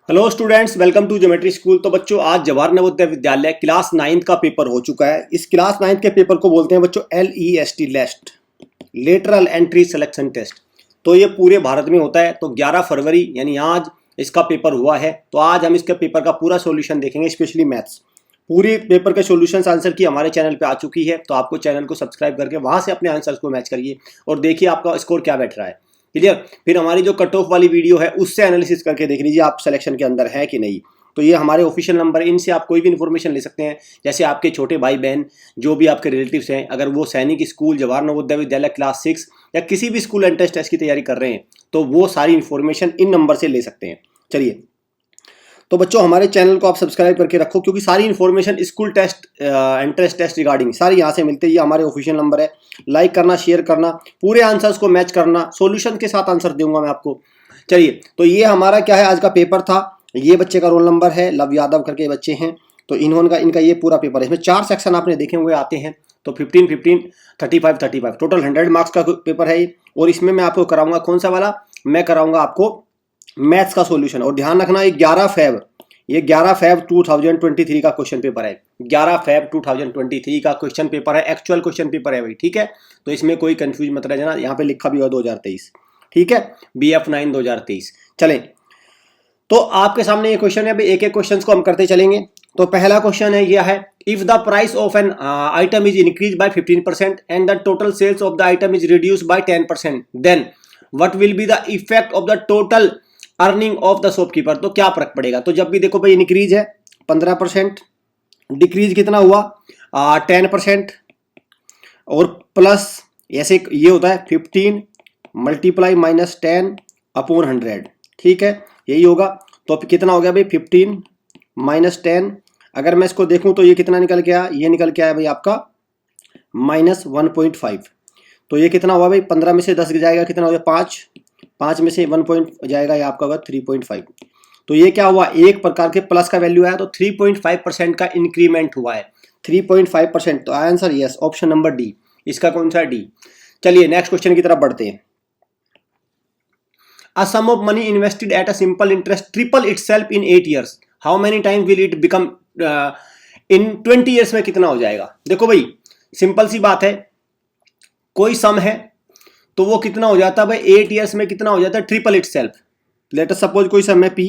Hello students, welcome to geometry school. तो बच्चों, आज जवाहर नवोदय विद्यालय क्लास 9 का पेपर हो चुका है। इस क्लास 9 के पेपर को बोलते हैं बच्चों LEST, LEST lateral entry selection test. तो ये पूरे भारत में होता है। तो 11 फरवरी यानी आज इसका पेपर हुआ है। तो आज हम इसके पेपर का पूरा सॉल्यूशन देखेंगे, स्पेशली मैथ्स। पूरे पेपर के सॉल्यूशंस आंसर की हमारे चैनल पे आ चुकी है। तो आपको चैनल को सब्सक्राइब करके वहां से अपने आंसर्स को मैच करिए और देखिए आपका स्कोर क्या बैठ रहा है। क्लियर। फिर हमारी जो कट ऑफ वाली वीडियो है उससे एनालिसिस करके देख लीजिए आप सिलेक्शन के अंदर है कि नहीं। तो ये हमारे ऑफिशियल नंबर है, इनसे आप कोई भी इन्फॉर्मेशन ले सकते हैं। जैसे आपके छोटे भाई बहन जो भी आपके रिलेटिव्स हैं, अगर वो सैनिक स्कूल, जवाहर नवोदय विद्यालय क्लास 6 या किसी भी स्कूल एंट्रेंस टेस्ट की तैयारी कर रहे हैं, तो वो सारी इन्फॉर्मेशन इन नंबर से ले सकते हैं। चलिए, तो बच्चों हमारे चैनल को आप सब्सक्राइब करके रखो, क्योंकि सारी information school test, entrance test regarding सारी यहाँ से मिलते हैं। ये हमारे ऑफिशियल नंबर है। लाइक करना, शेयर करना, पूरे आंसर्स को मैच करना, सॉल्यूशन के साथ आंसर दूंगा मैं आपको। चलिए, तो ये हमारा क्या है, आज का पेपर था। ये बच्चे का रोल नंबर है, लव यादव करके बच्चे हैं। तो इनका ये पूरा पेपर है। इसमें 4 सेक्शन आपने देखे हुए आते हैं। तो 15, 15, 35, 35 टोटल 100 मार्क्स का पेपर है ये। और इसमें मैं आपको कराऊंगा कौन सा वाला, मैं कराऊंगा आपको मैथ्स का सॉल्यूशन। और ध्यान रखना, ये 11 फेब 2023 का क्वेश्चन पेपर है। 11 फेब 2023 का क्वेश्चन पेपर है, एक्चुअल क्वेश्चन पेपर है भाई। ठीक है, तो इसमें कोई कंफ्यूज मत रह जाना। यहाँ पे लिखा भी हुआ 2023। ठीक है, BF9 2023। चलें, तो आपके सामने ये क्वेश्चन है। अभी एक एक क्वेश्चन को हम करते चलेंगे। तो पहला क्वेश्चन है, यह है, if the price of an item is increase by 15% and the total sales of the item is reduce by 10%, then what will be the effect of the total earning of the shopkeeper. तो क्या फर्क पड़ेगा। तो जब भी देखो भाई, increase है 15%, डिक्रीज कितना हुआ 10%, और प्लस ऐसे ये होता है 15 मल्टीप्लाई माइनस 10 अपॉन 100। ठीक है, यही होगा। तो कितना हो गया भाई, 15 माइनस 10। अगर मैं इसको देखूं तो ये कितना निकल के आया, ये निकल के आया भाई आपका -1.5। तो ये कितना हुआ भाई, 15 में से 10 जाएगा, कितना हो गया 5 में से 1 पॉइंट जाएगा, ये आपका हुआ 3.5। तो ये क्या हुआ, एक प्रकार के प्लस का वैल्यू आया। तो 3.5% का इंक्रीमेंट हुआ है, 3.5%। तो answer yes, option number D. इसका कौन सा है, डी। चलिए नेक्स्ट क्वेश्चन की तरफ बढ़ते हैं। A sum of money invested at a simple interest triple itself in 8 years. How many times will it become in 20 years में कितना हो जाएगा। देखो भाई, सिंपल सी बात है, कोई सम है तो वो कितना हो जाता है भाई, 8 years में कितना हो जाता है, triple itself. Let us suppose कोई सम है P,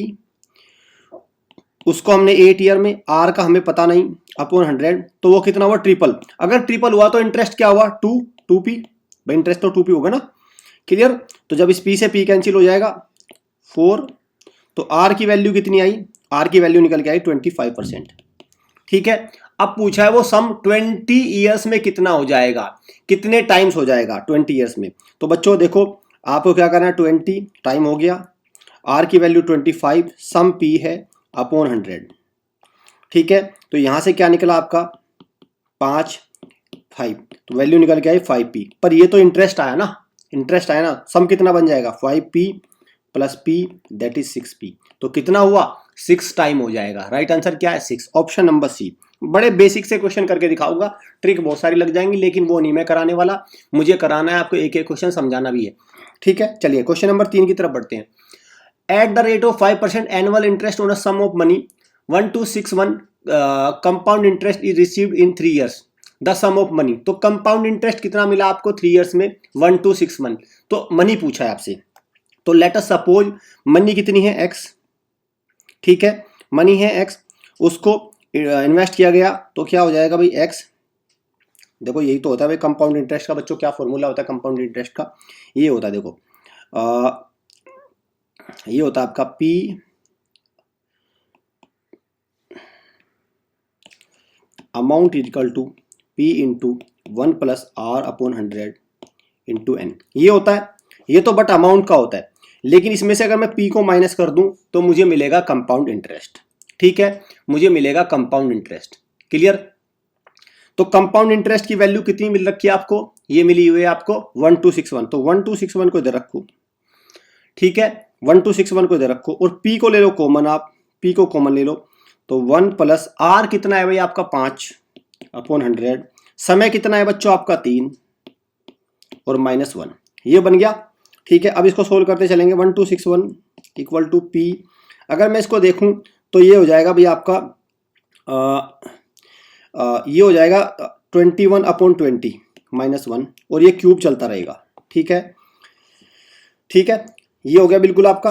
उसको हमने 8 ईयर में, R का हमें पता नहीं, अपॉन 100, तो वो कितना हुआ, ट्रिपल। अगर ट्रिपल हुआ तो इंटरेस्ट क्या हुआ, 2P भाई, इंटरेस्ट तो 2P होगा ना। क्लियर। तो जब इस P से P कैंसिल हो जाएगा 4, तो R की वैल्यू कितनी आई, R की वैल्यू निकल के आई 25%। ठीक है, अब पूछा है वो सम 20 ईयर्स में कितना हो जाएगा, कितने टाइम्स हो जाएगा 20 ईयर्स में। तो बच्चों देखो, आपको क्या करना है, 20 टाइम हो गया, R की वैल्यू 25, सम P है अपॉन 100। ठीक है, तो यहां से क्या निकला आपका 5, तो वैल्यू निकल के आई 5P। पर ये तो इंटरेस्ट आया ना, सम कितना बन जाएगा, 5P plus P that is 6P। तो कितना हुआ, 6 टाइम हो जाएगा। राइट आंसर क्या है, 6, ऑप्शन नंबर सी। बड़े बेसिक से क्वेश्चन करके दिखाऊंगा, ट्रिक बहुत सारी लग जाएंगी, लेकिन वो नहीं मैं कराने वाला, मुझे कराना है आपको एक एक क्वेश्चन समझाना भी है। ठीक है, चलिए क्वेश्चन नंबर 3 की तरफ बढ़ते हैं। At the rate of 5% annual interest on a sum of money 1261 compound interest is received in 3 years the sum of money. तो कंपाउंड इंटरेस्ट कितना मिला आपको 3 ईयर्स में, 1261। तो मनी पूछा है आपसे। तो लेट अस सपोज मनी कितनी है, x। ठीक है, मनी है x, उसको इन्वेस्ट किया गया, तो क्या हो जाएगा भाई x। देखो यही तो होता है भाई कंपाउंड इंटरेस्ट का। बच्चों क्या फॉर्मूला होता है कंपाउंड इंटरेस्ट का, ये होता है, देखो ये होता है आपका P amount equal to P into 1 plus R upon 100 into N। ये होता है, ये तो बट अमाउंट का होता है। लेकिन इसमें से अगर मैं P को माइनस कर दूं तो मुझे मिलेगा कंपाउंड इंटरेस्ट। ठीक है, मुझे मिलेगा कंपाउंड इंटरेस्ट। क्लियर। तो कंपाउंड इंटरेस्ट की वैल्यू कितनी मिल रखी है आपको, ये मिली हुई है आपको 1261। तो 1261 को इधर रखो। ठीक है, 1261 को इधर रखो और P को ले लो कॉमन, आप P को कॉमन ले लो। तो 1 प्लस R कितना है भाई आपका 5 अपॉन 100। समय कितना है बच्चों आपका 3 और -1, ये बन गया। ठीक है, अब इसको सोल्व करते चलेंगे। 1261 इक्वल टू P अगर मैं इसको देखूं तो ये हो जाएगा भाई आपका ये हो जाएगा 21/20 -1 और ये क्यूब चलता रहेगा। ठीक है, ठीक है, ये हो गया बिल्कुल आपका।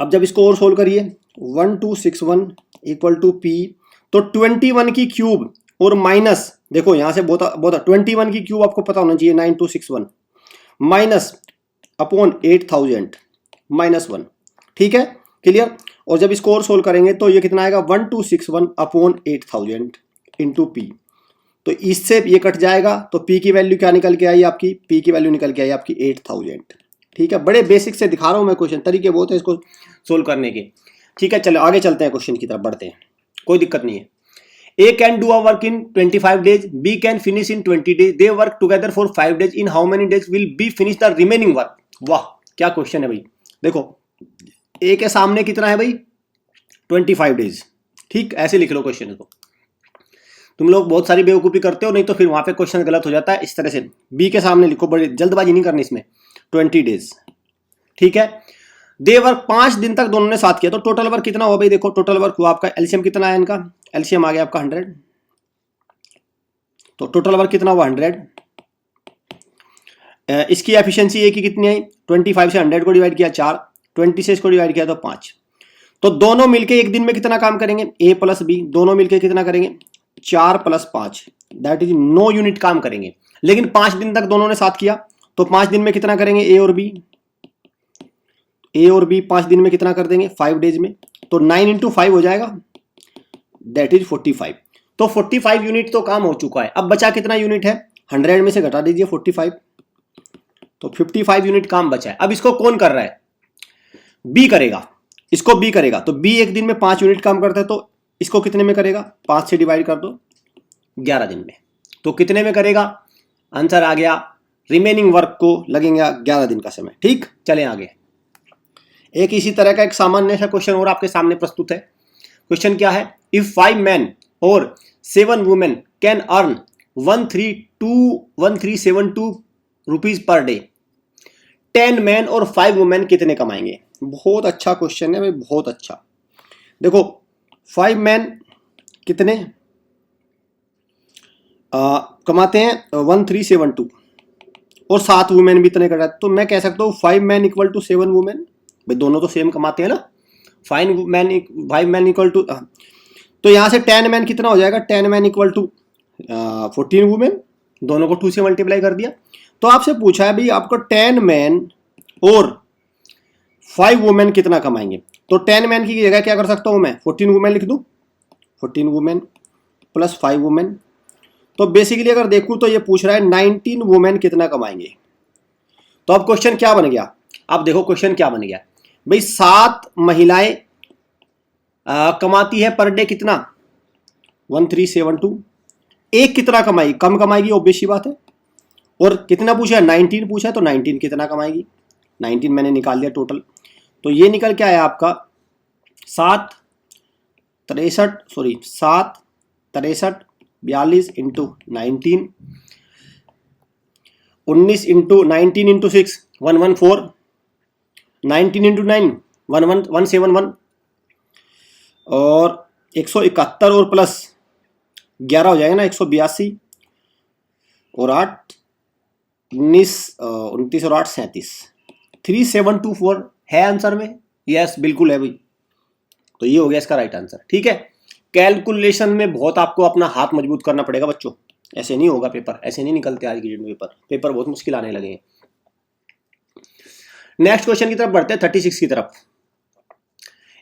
अब जब इसको और सोल्व करिए 1261 इक्वल टू पी, तो 21 की क्यूब और माइनस, देखो यहां से बहुत 21 की क्यूब आपको पता होना चाहिए 9261 माइनस अपॉन 8000 -1। ठीक है, क्लियर। और जब इसको और सोल्व करेंगे तो ये कितना आएगा 1261 अपॉन 8000 इंटू पी, तो इससे ये कट जाएगा तो पी की वैल्यू क्या निकल के आई आपकी, पी की वैल्यू निकल के आई आपकी 8000। ठीक है, बड़े बेसिक से दिखा रहा हूं मैं क्वेश्चन, तरीके बहुत है इसको सोल्व करने के। ठीक है, चलो आगे चलते हैं, क्वेश्चन की तरफ बढ़ते हैं, कोई दिक्कत नहीं है। A can do a work in 25 days, B can finish in 20 days, they work together for 5 days, in how many days will B finish the remaining work? वाह क्या क्वेश्चन है भाई। देखो A के सामने कितना है भाई 25 डेज। ठीक, ऐसे लिख लो क्वेश्चन को। तुम लोग बहुत सारी बेवकूफ़ी करते हो, नहीं तो फिर वहां पे क्वेश्चन गलत हो जाता है। इस तरह से B के सामने लिखो, बड़ी जल्दबाजी नहीं करनी इसमें, 20 डेज। ठीक है, दे वर्क 5 दिन तक दोनों ने साथ किया, तो टोटल वर्क कितना हुआ भाई, देखो टोटल वर्क हुआ आपका, एलसीएम कितना है इनका, एलसीएम आ गया आपका 100, तो टोटल वर्क कितना हुआ 100। इसकी एफिशिएंसी ए की कितनी आई, 25 से 100 को डिवाइड किया 4, 20 से इसको डिवाइड किया तो 5, तो दोनों मिलके एक दिन में कितना काम करेंगे, ए प्लस बी दोनों मिलके कितना करेंगे 4 + 5, दैट इज 9 यूनिट काम करेंगे। लेकिन 5 दिन तक दोनों ने साथ किया, तो 5 दिन में कितना करेंगे ए और बी, ए और बी 5 दिन में कितना कर देंगे 5 डेज में, तो 9 × 5 हो जाएगा, दैट इज 45। तो 45 यूनिट तो काम हो चुका है। अब बचा कितना यूनिट है, 100 में से घटा दीजिए 45, तो 55 यूनिट काम बचा है। अब इसको कौन कर रहा है, बी करेगा, इसको बी करेगा, तो बी एक दिन में 5 यूनिट काम करता है, तो इसको कितने में करेगा, 5 से डिवाइड कर दो 11 दिन में, तो कितने में करेगा, आंसर आ गया, रिमेनिंग वर्क को लगेगा 11 दिन का समय। ठीक, चले आगे। एक इसी तरह का एक सामान्य सा क्वेश्चन और आपके सामने प्रस्तुत है। क्वेश्चन क्या है, इफ 5 men और 7 women can earn 1372 rupees per day, 10 men और 5 women कितने कमाएंगे। बहुत अच्छा क्वेश्चन है भाई, बहुत अच्छा। देखो 5 men कितने कमाते हैं 1372 और 7 वुमेन भी इतने कर रहा है, तो मैं कह सकता हूँ 5 men = 7 women, भाई दोनों तो सेम कमाते हैं ना, 5 men इक्वल टू, तो यहां से 10 men कितना हो जाएगा, 10 men = 14 वुमेन, दोनों को 2 से मल्टीप्लाई कर दिया। तो आपसे पूछा है भाई आपको 10 men और 5 वुमेन कितना कमाएंगे, तो 10 men की जगह क्या कर सकता हूं मैं 14 वुमेन लिख दूं, 14 वुमेन + 5 वुमेन, तो बेसिकली अगर देखूं तो ये पूछ रहा है 19 वुमेन कितना कमाएंगे। तो अब क्वेश्चन क्या बन गया, अब देखो क्वेश्चन क्या बन गया भाई, 7 महिलाएं कमाती है पर डे कितना 1372, एक कितना कमाएगी, कम कमाएगी ऑब्वियस सी बात है, और कितना पूछा है 19 पूछा है, तो 19 कितना कमाएगी, 19 मैंने निकाल लिया टोटल, तो ये निकल के आया आपका 7 63 42 इंटू 19, 19 इंटू 19 इंटू 6 114, 19 इंटू 9 171, और 171 और प्लस 11 हो जाएगा ना 182, और 8 19 29 और 8 37, 3724 है आंसर में, यस बिल्कुल है भाई। तो ये हो गया इसका राइट आंसर। ठीक है, कैलकुलेशन में बहुत आपको अपना हाथ मजबूत करना पड़ेगा बच्चों, ऐसे नहीं होगा पेपर, ऐसे नहीं निकलते आज की डेट में पेपर बहुत मुश्किल आने लगे हैं। नेक्स्ट क्वेश्चन की तरफ बढ़ते हैं 36 की तरफ।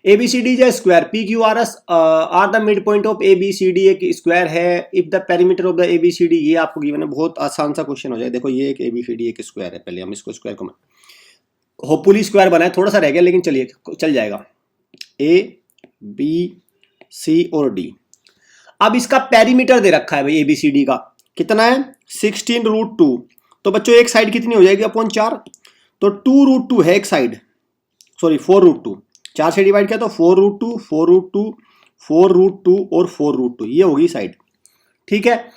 ABCD is a square, PQRS are the mid point of ABCD एक स्क्वायर है, if the perimeter of the ABCD, ये आपको गिवन है, बहुत आसान सा क्वेश्चन हो जाए। देखो ये एक ABCD एक स्क्वायर है, पहले हम इसको स्क्वायर को होपफुली स्क्वायर बनाए, थोड़ा सा रह गया लेकिन चलिए चल जाएगा, ABC और D। अब इसका पेरीमीटर दे रखा है भाई ABCD का, कितना है 16√2, तो बच्चों एक साइड कितनी हो जाएगी अपॉन 4, तो 2√2 है एक साइड, सॉरी 4√2, 4 से डिवाइड किया तो 4√2 4√2 4√2 और 4√2, ये होगी साइड। ठीक है,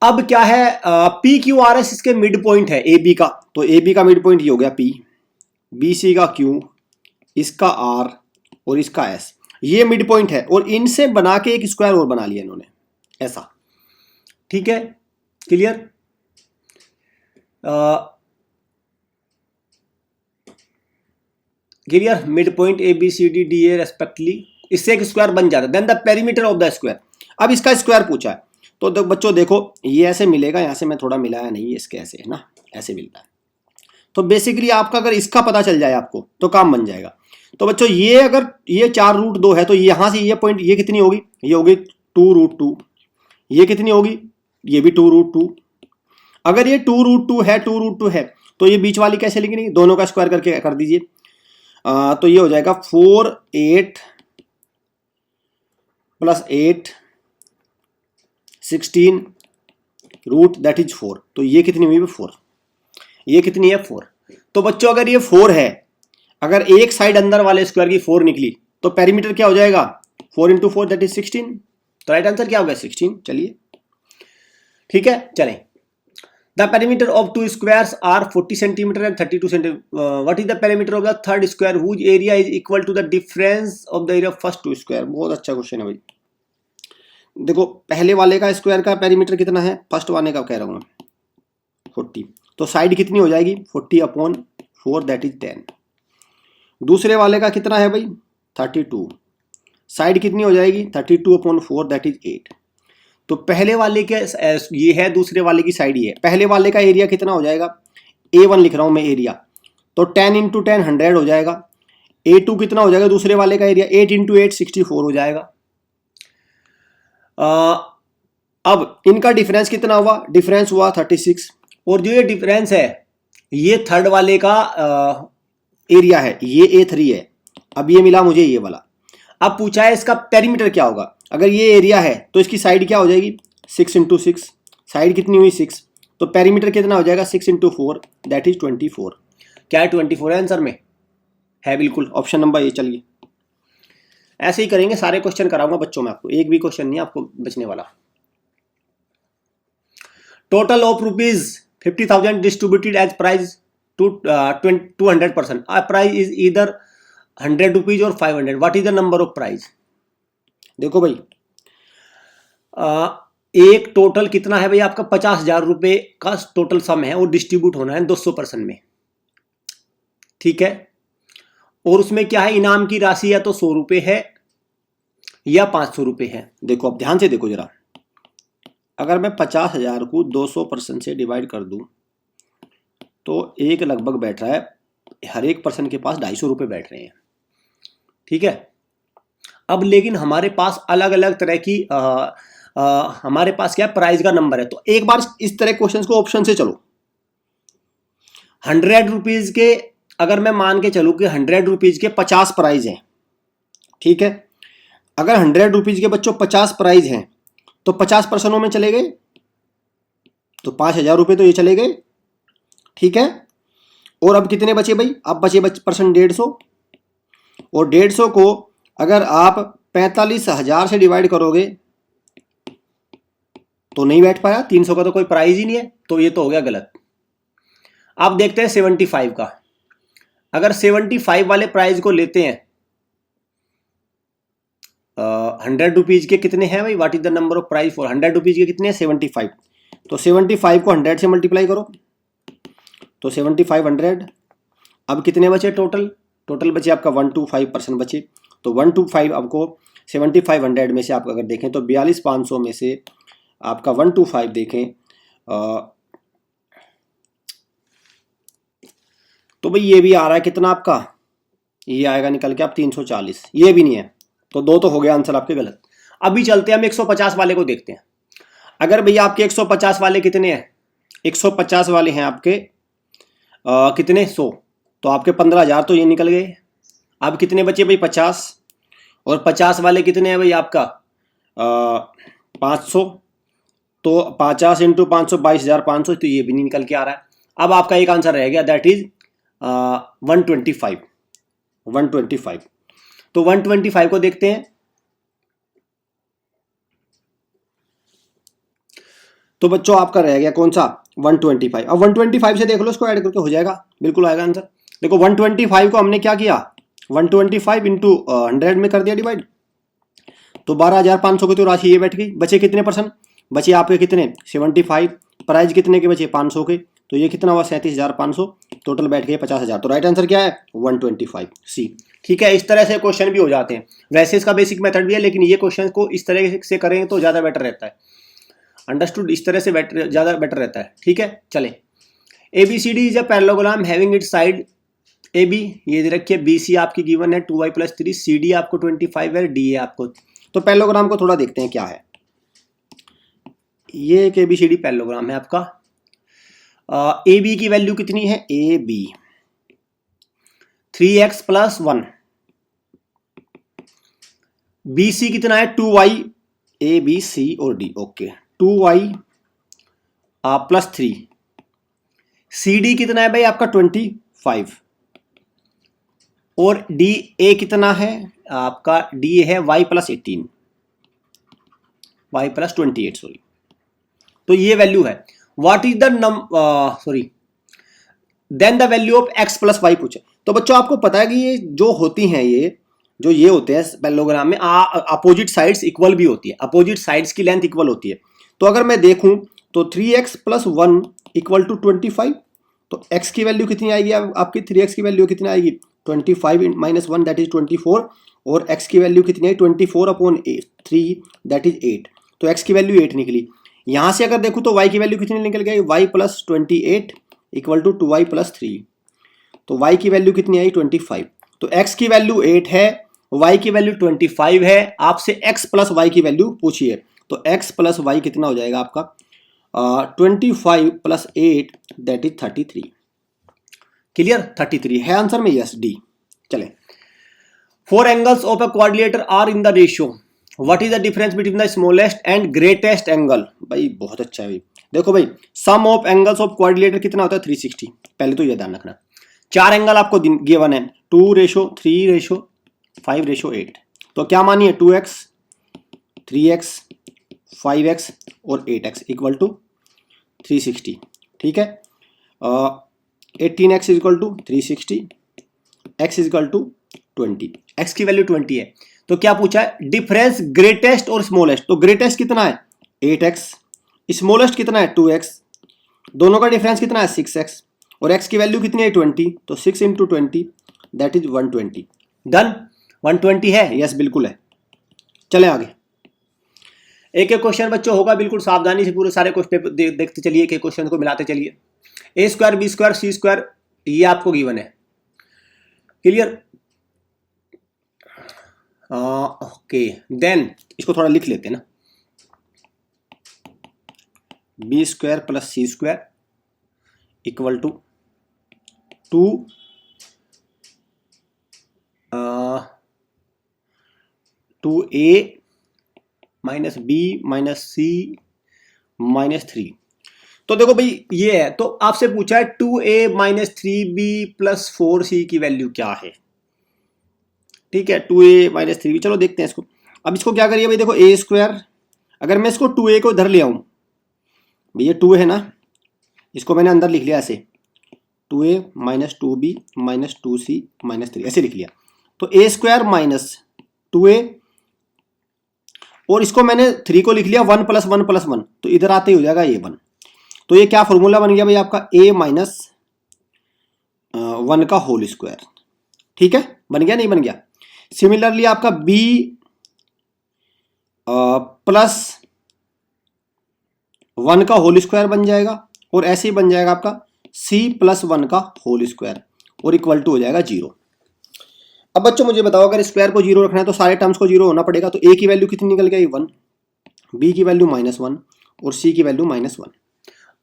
अब क्या है PQRS इसके मिड पॉइंट है AB का, तो AB का मिड पॉइंट ये हो गया P, BC का Q, इसका R और इसका एस, ये मिड पॉइंट है और इनसे बना के एक स्क्वायर और बना लिया इन्होंने ऐसा। ठीक है, clear. Clear, mid point A B C D D A respectively, इससे एक स्क्वायर बन जाता है। Then the perimeter of the square, अब इसका स्क्वायर पूछा है तो बच्चों देखो ये ऐसे मिलेगा, यहां से मैं थोड़ा मिलाया नहीं, इसके ऐसे है ना, ऐसे मिलता है। तो बेसिकली आपका अगर इसका पता चल जाए आपको तो काम बन जाएगा। तो बच्चों ये अगर ये 4√2 है तो यहां से ये पॉइंट ये कितनी होगी, ये होगी 2√2, ये कितनी होगी, ये भी 2√2। अगर ये 2√2 है, 2√2 है तो ये बीच वाली कैसे लिखेंगे, दोनों का स्क्वायर करके कर दीजिए। तो ये हो जाएगा 4 8 + 8 16 रूट दैट इज 4। तो ये कितनी हुई, 4। ये कितनी है, 4। तो बच्चों अगर ये 4 है, अगर एक साइड अंदर वाले स्क्वायर की 4 निकली तो पेरीमीटर क्या हो जाएगा, 4 × 4 दैट इज 16। तो राइट आंसर क्या होगा, 16। चलिए ठीक है, चलें। The perimeter of 2 squares are 40 centimetre and 32 centimetre. What is the perimeter of the third square whose area is equal to the difference of the area of first 2 square. बहुत अच्छा question है भाई। देखो पहले वाले का स्क्वायर का perimeter कितना है, फर्स्ट वाले का कह रहा हूं मैं 40, तो साइड कितनी हो जाएगी 40/4 दैट इज 10। दूसरे वाले का कितना है भाई 32, साइड कितनी हो जाएगी 32/4 दैट इज 8। तो पहले वाले के ये है, दूसरे वाले की साइड ये है। पहले वाले का एरिया कितना हो जाएगा, A1 लिख रहा हूं मैं एरिया, तो 10 × 10 100 हो जाएगा। A2 कितना हो जाएगा, दूसरे वाले का एरिया 8 × 8 64 हो जाएगा। अब इनका डिफरेंस कितना हुआ, डिफरेंस हुआ 36। और जो ये डिफरेंस है ये थर्ड वाले का एरिया है, ये A3 है। अब ये मिला मुझे ये वाला। अब पूछा है इसका पेरीमीटर क्या होगा। अगर ये एरिया है तो इसकी साइड क्या हो जाएगी 6 × 6, साइड कितनी हुई 6, तो पेरीमीटर कितना हो जाएगा 6 × 4 दैट इज 24। क्या है 24 है आंसर में, है बिल्कुल ऑप्शन नंबर ए। चलिए ऐसे ही करेंगे, सारे क्वेश्चन कराऊंगा बच्चों में, आपको एक भी क्वेश्चन नहीं आपको बचने वाला। Total of ₹50,000 distributed as prize to 200%। Prize is इधर ₹100 और 500। What is the number of prize. देखो भाई एक टोटल कितना है भाई आपका 50,000 रुपए का टोटल सम है और डिस्ट्रीब्यूट होना है 200% में। ठीक है, और उसमें क्या है, इनाम की राशि या तो 100 रुपए है या 500 रुपए है। देखो अब ध्यान से देखो जरा, अगर मैं 50,000 को 200% से डिवाइड कर दूं तो एक लगभग बैठ रहा है, हर एक पर्सन के पास 250 रुपए बैठ रहे हैं। ठीक है, अब लेकिन हमारे पास अलग अलग तरह की हमारे पास क्या प्राइस का नंबर है। तो एक बार इस तरह क्वेश्चंस को ऑप्शन से चलो। 100 रुपीज के, अगर मैं मान के चलूं कि 100 रुपीज के 50 प्राइज हैं। ठीक है, अगर 100 रुपीज के बच्चों 50 प्राइज हैं तो 50 पर्सनों में चले गए तो 5,000 रुपए तो ये चले गए। ठीक है, और अब कितने बचे भाई, अब बचे पर्सन 150, और 150 को अगर आप 45,000 से डिवाइड करोगे तो नहीं बैठ पाया, 300 का तो कोई प्राइस ही नहीं है, तो ये तो हो गया गलत। अब देखते हैं 75 का। अगर 75 वाले प्राइस को लेते हैं 100 रुपीज के कितने हैं भाई, what is the number of price for 100 rupees के कितने हैं 75। तो 75 को 100 से मल्टीप्लाई करो तो 75 100। अब कितने बचे टोटल बचे आपका 125% बचे। तो 125 आपको 75 100 में से आप अगर देखें तो 42,500 में से आपका 125 देखें तो भाई ये भी आ रहा है कितना आपका, ये आएगा निकल के आप 340। ये भी नहीं है, तो 2 तो हो गया आंसर आपके गलत। अभी चलते हैं हम 150 वाले को देखते हैं। अगर भैया आपके 150 वाले कितने हैं, 150 वाले हैं आपके कितने 100, तो आपके 15,000 तो ये निकल गए। अब कितने बचे भाई 50, और 50 वाले कितने हैं भाई आपका 500, तो 50 × 500 22,500, तो ये भी नहीं निकल के आ रहा है। अब आपका एक आंसर रह गया दैट इज 125। तो 125 को देखते हैं। तो बच्चों आपका रह गया कौन सा 125। अब 125 से देख लो, इसको ऐड करके हो जाएगा, बिल्कुल आएगा आंसर। देखो 125 को हमने क्या किया 125 इंटू 100 में कर दिया डिवाइड, तो 12,500 की तो राशि ये बैठ गई। बचे कितने परसेंट? बचे आपके कितने 75, प्राइस कितने के बचे 500 के, तो ये कितना हुआ 37,500, टोटल बैठ गए 50,000। तो राइट आंसर क्या है 125 सी। ठीक है, इस तरह से क्वेश्चन भी हो जाते हैं। वैसे इसका बेसिक मेथड भी है, लेकिन ये क्वेश्चन को इस तरह से करें तो ज़्यादा बेटर रहता है। अंडरस्टूड? इस तरह से बेटर, ज़्यादा बेटर रहता है। ठीक है, चले। ABCD is a parallelogram having its side AB, ये दे रखिए, BC आपकी गिवन है 2y + 3, CD आपको 25 है, DA आपको। तो पैरेललोग्राम को थोड़ा देखते हैं क्या है। ये एक ABCD पैरेललोग्राम है आपका। AB की वैल्यू कितनी है? AB 3x + 1, BC कितना है 2y, A B C और D, ओके 2y + 3, CD कितना है भाई आपका 25, और DA कितना है आपका? DA है y + 18, y + 28 सॉरी। तो ये वैल्यू है। What is the then the value of x + y पूछे। तो बच्चों आपको पता है कि ये जो होती हैं, ये होते हैं पैरेललोग्राम में, अपोजिट साइड्स इक्वल भी होती है, अपोजिट साइड्स की लेंथ इक्वल होती है। तो अगर मैं देखूं तो 3x + 1 = 25, तो x की वैल्यू कितनी आएगी आपकी? 3x की वैल्यू कितनी आएगी 25 - 1 दैट इज 24, और x की वैल्यू कितनी है 24/3 दैट इज 8। तो x की वैल्यू 8 निकली। यहां से अगर देखूं तो y की वैल्यू कितनी निकल गई? y + 28 = 2y + 3, तो y की वैल्यू कितनी आई 25। तो x की वैल्यू 8 है, y की वैल्यू 25 है। आपसे x + y की वैल्यू पूछिए, तो x + y कितना हो जाएगा आपका 25 + 8 दैट इज 33। क्लियर? 33 है आंसर में, यस डी। चले। 4 angles of a quadrilateral are in the ratio, what is the difference between the smallest and greatest angle? भाई बहुत अच्छा है भाई। देखो भाई, sum of angles of quadrilateral कितना होता है 360। पहले तो ये ध्यान रखना, 4 एंगल आपको गिवन है 2:3:5:8। तो क्या मानिए 2x 3x 5x और 8x = 360। ठीक है, 18x = 360, x = 20, x की वैल्यू 20 है। तो क्या पूछा है? डिफरेंस ग्रेटेस्ट और स्मॉलेस्ट। तो ग्रेटेस्ट कितना है 8x, स्मॉलेस्ट कितना है 2x, दोनों का डिफरेंस कितना है 6x, और x की वैल्यू कितनी है 20, तो 6 × 20 दैट इज 120। डन? 120 है, यस बिल्कुल है। चले आगे। एक एक क्वेश्चन बच्चों होगा, बिल्कुल सावधानी से पूरे सारे क्वेश्चन देखते चलिए, एक एक क्वेश्चन को मिलाते चलिए। A² B² C² ये आपको गिवन है। क्लियर? ओके, देन इसको थोड़ा लिख लेते हैं ना। B² + C² = 2a - b - c - 3। तो देखो भाई ये है, तो आपसे पूछा है 2a - 3b + 4c की वैल्यू क्या है। ठीक है, 2a - 3b, चलो देखते हैं इसको। अब इसको क्या करिए भाई, देखो a², अगर मैं इसको 2a को इधर ले आऊं, ये 2 है ना, इसको मैंने अंदर लिख लिया ऐसे 2a - 2b - 2c - 3 ऐसे लिख लिया। तो a² - 2a, और इसको मैंने 3 को लिख लिया 1 + 1 + 1, तो इधर आते ही हो जाएगा a1। तो ये क्या फॉर्मूला बन गया भाई आपका a - 1 का होल स्क्वायर। ठीक है, बन गया नहीं बन गया? सिमिलरली आपका b + 1 का होल स्क्वायर बन जाएगा, और ऐसे ही बन जाएगा आपका c + 1 का होल स्क्वायर, और इक्वल टू हो जाएगा 0। अब बच्चों मुझे बताओ, अगर स्क्वायर को 0 रखना है तो सारे टर्म्स को 0 होना पड़ेगा। तो a की वैल्यू कितनी निकल गई 1, b की वैल्यू -1 और c की वैल्यू -1।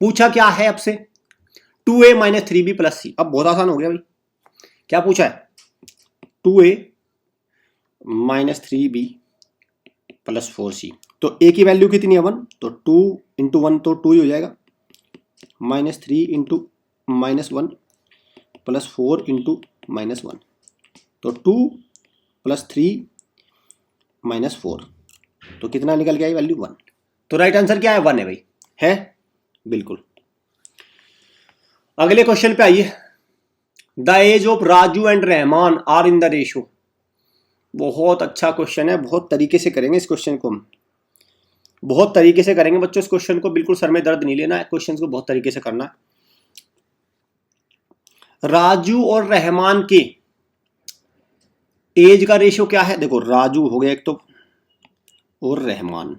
पूछा क्या है आपसे 2a - 3b + c। अब बहुत आसान हो गया भाई, क्या पूछा है 2a - 3b + 4c। तो a की वैल्यू कितनी है 1, तो 2 × 1 तो 2 ही हो जाएगा, -3 × -1 + 4 × -1, तो 2 + 3 - 4, तो कितना निकल गया वैल्यू 1। तो राइट आंसर क्या है 1 है भाई, है बिल्कुल। अगले क्वेश्चन पे आइए। The age of Raju and Rahman are in the ratio. बहुत अच्छा क्वेश्चन है, बहुत तरीके से करेंगे इस क्वेश्चन को हम, बहुत तरीके से करेंगे बच्चों इस क्वेश्चन को, बिल्कुल सर में दर्द नहीं लेना है, क्वेश्चन को बहुत तरीके से करना है। राजू और रहमान के एज का रेशियो क्या है? देखो राजू हो गया एक तो, और रहमान,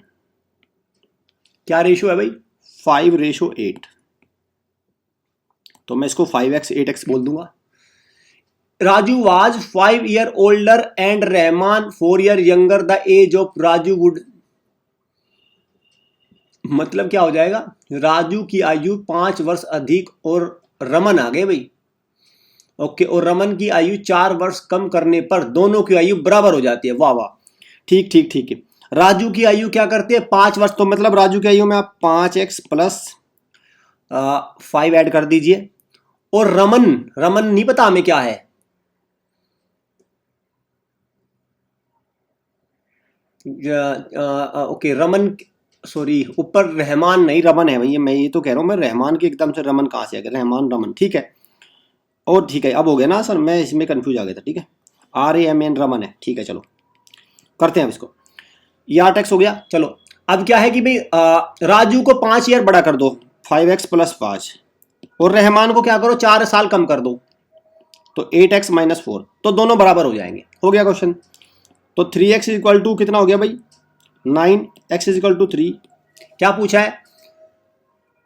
क्या रेशियो है भाई? 5:8। तो मैं इसको 5x 8x बोल दूंगा। Raju was 5 year older and Rahman 4 year younger, the age of Raju would, मतलब क्या हो जाएगा? राजू की आयु 5 वर्ष अधिक और रमन आ गए भाई, ओके, और रमन की आयु 4 वर्ष कम करने पर दोनों की आयु बराबर हो जाती है। वाह वाह, ठीक ठीक ठीक है। राजू की आयु क्या करती है? 5 वर्ष, तो मतलब राजू की आयु में आप 5x प्लस 5 ऐड कर दीजिए। और रमन, रमन नहीं पता हमें क्या है, ओके रमन, सॉरी ऊपर रहमान नहीं रमन है भैया, मैं ये तो कह रहा हूँ, मैं रहमान की एकदम से रमन कहाँ से आ गया? रहमान रमन, ठीक है, और ठीक है अब हो गया ना सर, मैं इसमें कंफ्यूज आ गया था, ठीक है, RAMN रमन है, ठीक है, चलो करते हैं अब इसको। ये 8x हो गया। चलो अब क्या है कि भाई राजू को 5 ईयर बड़ा कर दो, 5x प्लस 5, और रहमान को क्या करो 4 साल कम कर दो, तो 8x माइनस 4, तो दोनों बराबर हो जाएंगे। हो गया क्वेश्चन। तो 3x इक्वल टू कितना हो गया भाई? 9, x इक्वल टू 3। क्या पूछा है?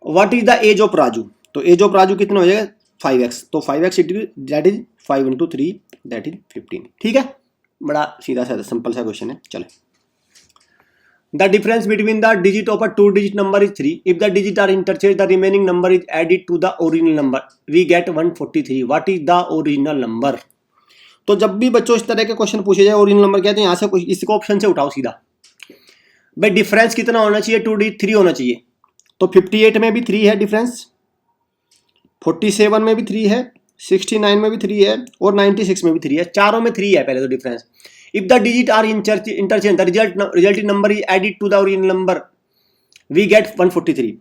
What is the age of Raju, तो एज ऑफ राजू कितना हो जाएगा? 5x, तो 5x that is 5 into 3 that is 15। ठीक है, बड़ा सीधा सा सिंपल सा क्वेश्चन है। चले, the difference between the digit of a 2 digit number is 3, if the digit are interchange the remaining number is added to the original number, we get 143, what is the original number. तो जब भी बच्चों इस तरह के question पूछे जाए original number क्या है, तो यहाँ से इसको ऑप्शन से उठाओ सीधा। भाई डिफरेंस कितना होना चाहिए? 2 डिजिट 3 होना चाहिए, तो 58 में भी 3 है डिफरेंस, 47 में भी 3 है, 69 में भी 3 है, और 96 में भी 3 है, चारों में 3 है पहले तो difference. If the digit are interchange the resulting number is added to the original number, we get 143।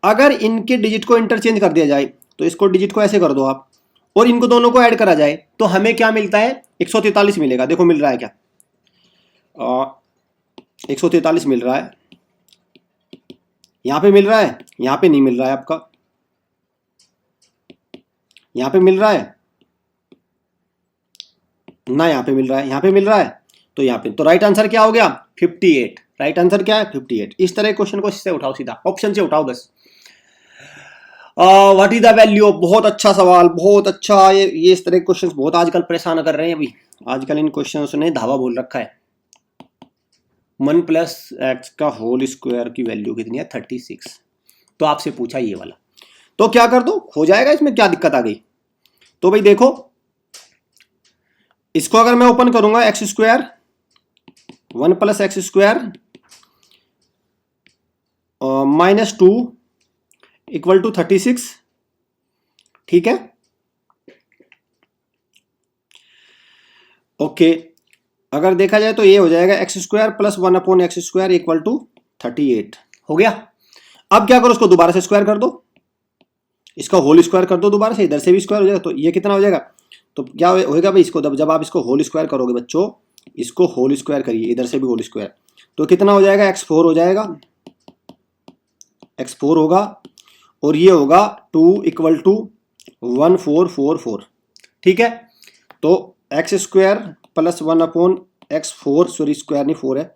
अगर इनके डिजिट को इंटरचेंज कर दिया जाए, तो इसको डिजिट को ऐसे कर दो आप, और इनको दोनों को ऐड करा जाए, तो हमें क्या मिलता है? 143 मिलेगा। देखो मिल रहा है क्या? 143 मिल रहा है, यहां पे मिल रहा है, यहां पे नहीं मिल रहा है आपका, यहां पे मिल रहा है ना, यहां पे मिल रहा है, यहां पे मिल रहा है, तो यहां पे, तो राइट आंसर क्या हो गया? 58। राइट आंसर क्या है? 58। इस तरह क्वेश्चन को इससे उठाओ, सीधा ऑप्शन से उठाओ बस। What is the value? बहुत अच्छा सवाल, बहुत अच्छा। ये इस तरह के क्वेश्चन बहुत आजकल परेशान कर रहे हैं अभी, आजकल इन क्वेश्चन ने धावा बोल रखा है। 1 प्लस एक्स का होल स्क्वायर की वैल्यू कितनी है? 36। तो आपसे पूछा ये वाला, तो क्या कर दो, हो जाएगा, इसमें क्या दिक्कत आ गई? तो भाई देखो, इसको अगर मैं ओपन करूंगा, x square 1 plus x square -2 equal to 36, ठीक है, ओके। अगर देखा जाए तो ये हो जाएगा x square plus 1 upon x square equal to 38। हो गया। अब क्या करो, उसको दोबारा से स्क्वायर कर दो, इसका होल स्क्वायर कर दो दोबारा से, इधर से भी स्क्वायर हो जाएगा, तो ये कितना हो जाएगा? तो क्या होएगा भाई, इसको जब आप इसको होल स्क्वायर करोगे बच्चों, इसको होल स्क्वायर करिए, इधर से भी होल स्क्वायर, तो कितना हो जाएगा? x4 हो जाएगा, x4 होगा, और ये होगा 2 इक्वल टू 1444। ठीक है, तो x square plus 1 upon x4, sorry square नहीं 4 है,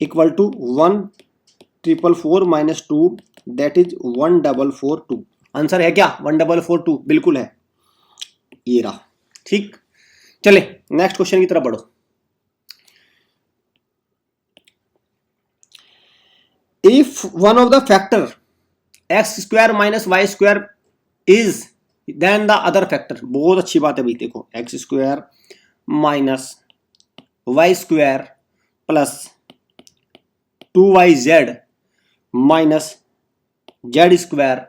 equal to 1444 minus 2 that is 1442। Answer है क्या? 1442, बिल्कुल है, ये रहा। ठीक, चले नेक्स्ट क्वेश्चन की तरफ बढ़ो। If one of the factor x square minus y square is then the other factor, बहुत अच्छी बात है भाई। देखो x square minus y square plus 2yz minus z square,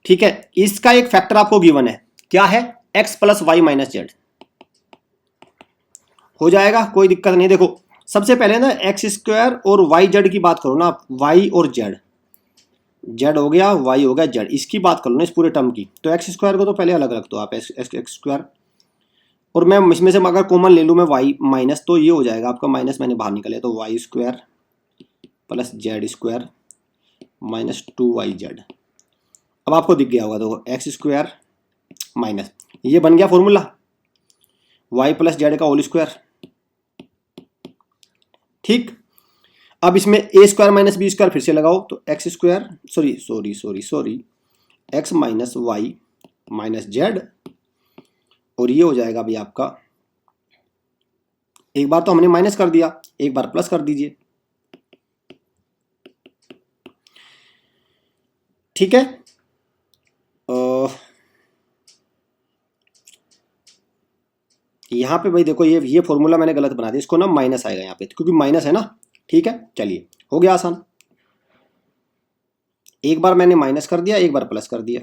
ठीक है, इसका एक फैक्टर आपको गिवन है, क्या है? x plus y minus z. हो जाएगा, कोई दिक्कत नहीं। देखो सबसे पहले ना एक्स स्क्वायर और वाई जेड की बात करो ना आप, वाई और जेड, जेड हो गया, वाई हो गया, जेड। इसकी बात कर लो ना इस पूरे टर्म की, तो एक्स स्क्वायर को तो पहले अलग रख दो आप, एक्स स्क्वायर, और मैं इसमें से अगर कॉमन ले लूँ मैं वाई माइनस, तो ये हो जाएगा आपका माइनस, मैंने बाहर निकाले तो y square plus z square minus 2yz। अब आपको दिख गया होगा तो एक्स स्क्वायर माइनस, ये बन गया फॉर्मूला वाई प्लस जेड का होल स्क्वायर। ठीक, अब इसमें A square minus B square फिर से लगाओ, तो x square sorry x minus y minus z, और ये हो जाएगा भाई आपका, एक बार तो हमने माइनस कर दिया, एक बार प्लस कर दीजिए। ठीक है, यहां पे भाई देखो ये फॉर्मूला मैंने गलत बना दिया, इसको ना माइनस आएगा यहाँ पे क्योंकि माइनस है ना। ठीक है, चलिए हो गया आसान, एक बार मैंने माइनस कर दिया, एक बार प्लस कर दिया।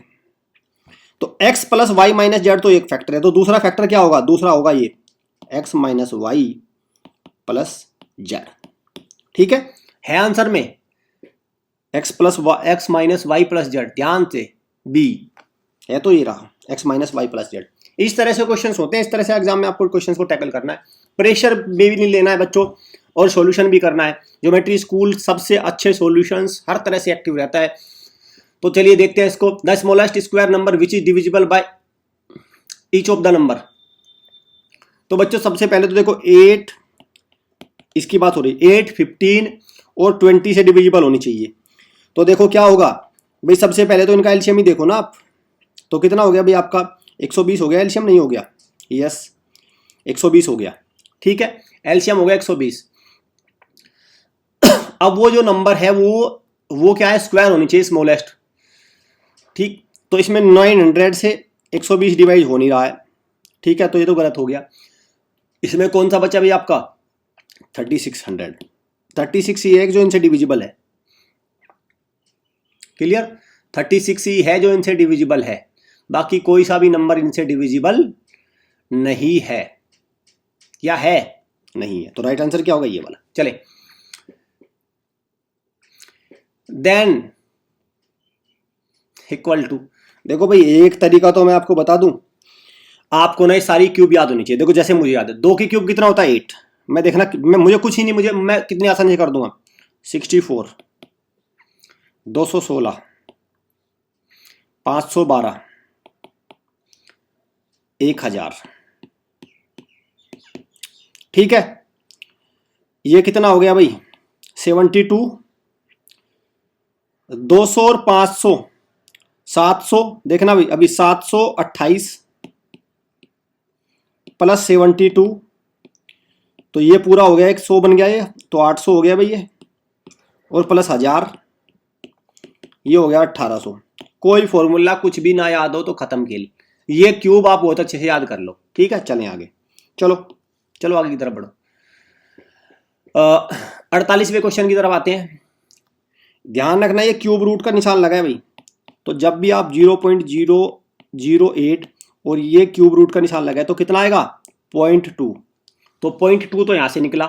तो x plus y minus z तो एक फैक्टर है, तो दूसरा फैक्टर क्या होगा, दूसरा होगा ये x minus y plus z. ठीक है आंसर में x minus y plus z, ध्यान से बी है, तो ये रहा x minus y plus z. इस तरह से क्वेश्चंस होते हैं, इस तरह से एग्जाम में आपको क्वेश्चंस को टैकल करना है, प्रेशर भी नहीं लेना है बच्चों, और सॉल्यूशन भी करना है। ज्योमेट्री स्कूल सबसे अच्छे सॉल्यूशंस हर तरह से एक्टिव रहता है। तो चलिए देखते हैं इसको, the smallest square number which is divisible by each of the number. तो बच्चों सबसे पहले तो देखो 8, इसकी बात हो रही, 8, 15 और 20 से डिविजिबल होनी चाहिए। तो देखो क्या होगा भाई, सबसे पहले तो इनका एलसीएम ही देखो ना आप, तो कितना हो गया भाई आपका 120 हो गया, एलसीएम नहीं हो गया, यस 120 हो गया। ठीक है, एलसीएम हो गया 120। अब वो जो नंबर है वो क्या है, स्क्वायर होनी चाहिए स्मॉलेस्ट। ठीक, तो इसमें 900 से 120 डिवाइड हो नहीं रहा है। ठीक है, तो ये तो गलत हो गया। इसमें कौन सा बचा भाई आपका 3600, 36 ही है जो इनसे डिविजिबल है। क्लियर, 36 ही है जो इनसे डिविजिबल है, बाकी कोई सा भी नंबर इनसे डिविजिबल नहीं है। क्या है, नहीं है। तो राइट आंसर क्या होगा, ये वाला। चले, देन इक्वल टू, देखो भाई एक तरीका तो मैं आपको बता दूं, आपको ना ये सारी क्यूब याद होनी चाहिए। देखो जैसे मुझे याद है 2 की क्यूब कितना होता है 8, मैं देखना, मुझे कुछ ही नहीं, मैं कितनी आसानी से कर दूंगा, 64, 216, 512, 1000। ठीक है, ये कितना हो गया भाई 72, 200 और 500 700, देखना भाई अभी 728 प्लस 72, तो ये पूरा हो गया 100 बन गया ये, तो 800 हो गया भाई ये, और प्लस 1000, ये हो गया 1800। कोई फॉर्मूला कुछ भी ना याद हो तो खत्म खेल, ये क्यूब आप बहुत अच्छे से याद कर लो। ठीक है, चलें आगे, चलो आगे की तरफ बढ़ो। 48वें क्वेश्चन की तरफ आते हैं। ध्यान रखना ये क्यूब रूट का निशान लगा है भाई, तो जब भी आप 0.008 और ये क्यूब रूट का निशान लगा है तो कितना आएगा 0.2, तो 0.2 तो यहां से निकला,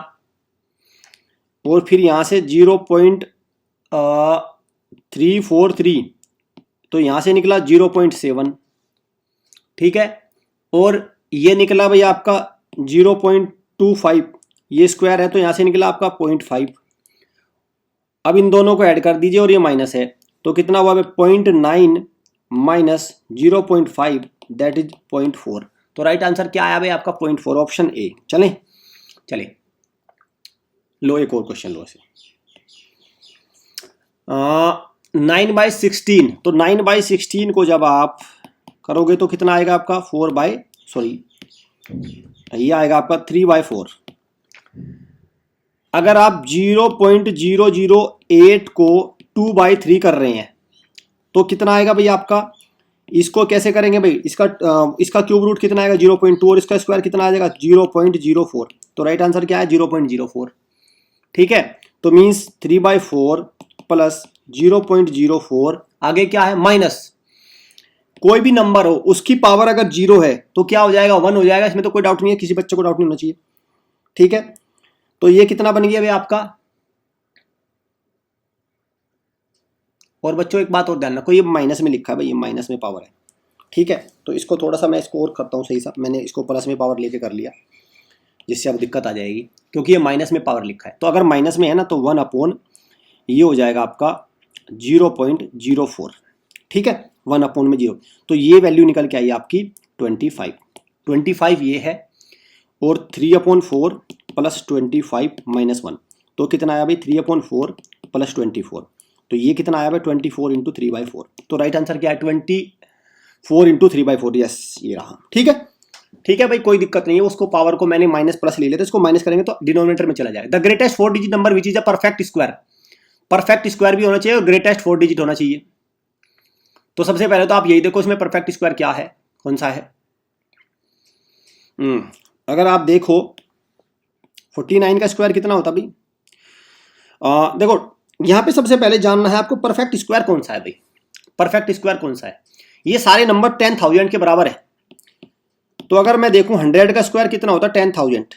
और फिर यहां से 0.343 तो यहां से निकला 0.7। ठीक है, और ये निकला भाई आपका 0.25, ये स्क्वायर है तो यहां से निकला आपका 0.5। अब इन दोनों को ऐड कर दीजिए और ये माइनस है, तो कितना हुआ 0.9 माइनस 0.5 दैट इज 0.4। तो राइट आंसर क्या आया भाई आपका 0.4, ऑप्शन ए। चले लो एक और क्वेश्चन लो ऐसे, 9/16, तो 9/16 को जब आप करोगे तो कितना आएगा आपका ये आएगा आपका 3/4। अगर आप 0.008 को 2/3 कर रहे हैं तो कितना आएगा भाई आपका, इसको कैसे करेंगे भाई, इसका क्यूब रूट कितना आएगा 0.2 और इसका स्क्वायर कितना आ जाएगा 0.04। तो राइट आंसर क्या है 0.04। ठीक है, तो मीन्स 3/4 प्लस 0.04, आगे क्या है माइनस, कोई भी नंबर हो उसकी पावर अगर 0 है तो क्या हो जाएगा 1 हो जाएगा, इसमें तो कोई डाउट नहीं है, किसी बच्चे को डाउट नहीं होना चाहिए। ठीक है, तो ये कितना बन गया भाई आपका और बच्चों एक बात और ध्यान रखो, ये माइनस में लिखा है भाई, ये माइनस में पावर है, ठीक है। तो इसको थोड़ा सा मैं इसको और करता हूँ सही सा, मैंने इसको प्लस में पावर लेके कर लिया, जिससे अब दिक्कत आ जाएगी क्योंकि ये माइनस में पावर लिखा है। तो अगर माइनस में है ना तो 1 ये हो जाएगा आपका 0.04, ठीक है, 1/0। तो ये वैल्यू निकल के आई आपकी 25 ये है, और 3/4 प्लस 25 माइनस 1, तो कितना आया भाई 3/4 प्लस 24, तो ये कितना आया भाई 24 इंटू 3/4। तो राइट आंसर क्या है 24 इंटू 3/4, यस ये रहा, ठीक है। ठीक है भाई, कोई दिक्कत नहीं है, उसको पावर को मैंने माइनस प्लस ले लिया, तो इसको माइनस करेंगे तो डिनोमिनेटर में चला जाएगा। The greatest 4 digit number which is a perfect square, perfect square भी होना चाहिए और ग्रेटेस्ट 4 डिजिट होना चाहिए। तो सबसे पहले तो आप यही देखो इसमें परफेक्ट स्क्वायर क्या है, कौन सा है। अगर आप देखो 49 का स्क्वायर कितना होता भाई, देखो यहां पे सबसे पहले जानना है आपको परफेक्ट स्क्वायर कौन सा है भाई, परफेक्ट स्क्वायर कौन सा है। ये सारे नंबर 10,000 के बराबर है, तो अगर मैं देखूं 100 का स्क्वायर कितना होता है 10,000,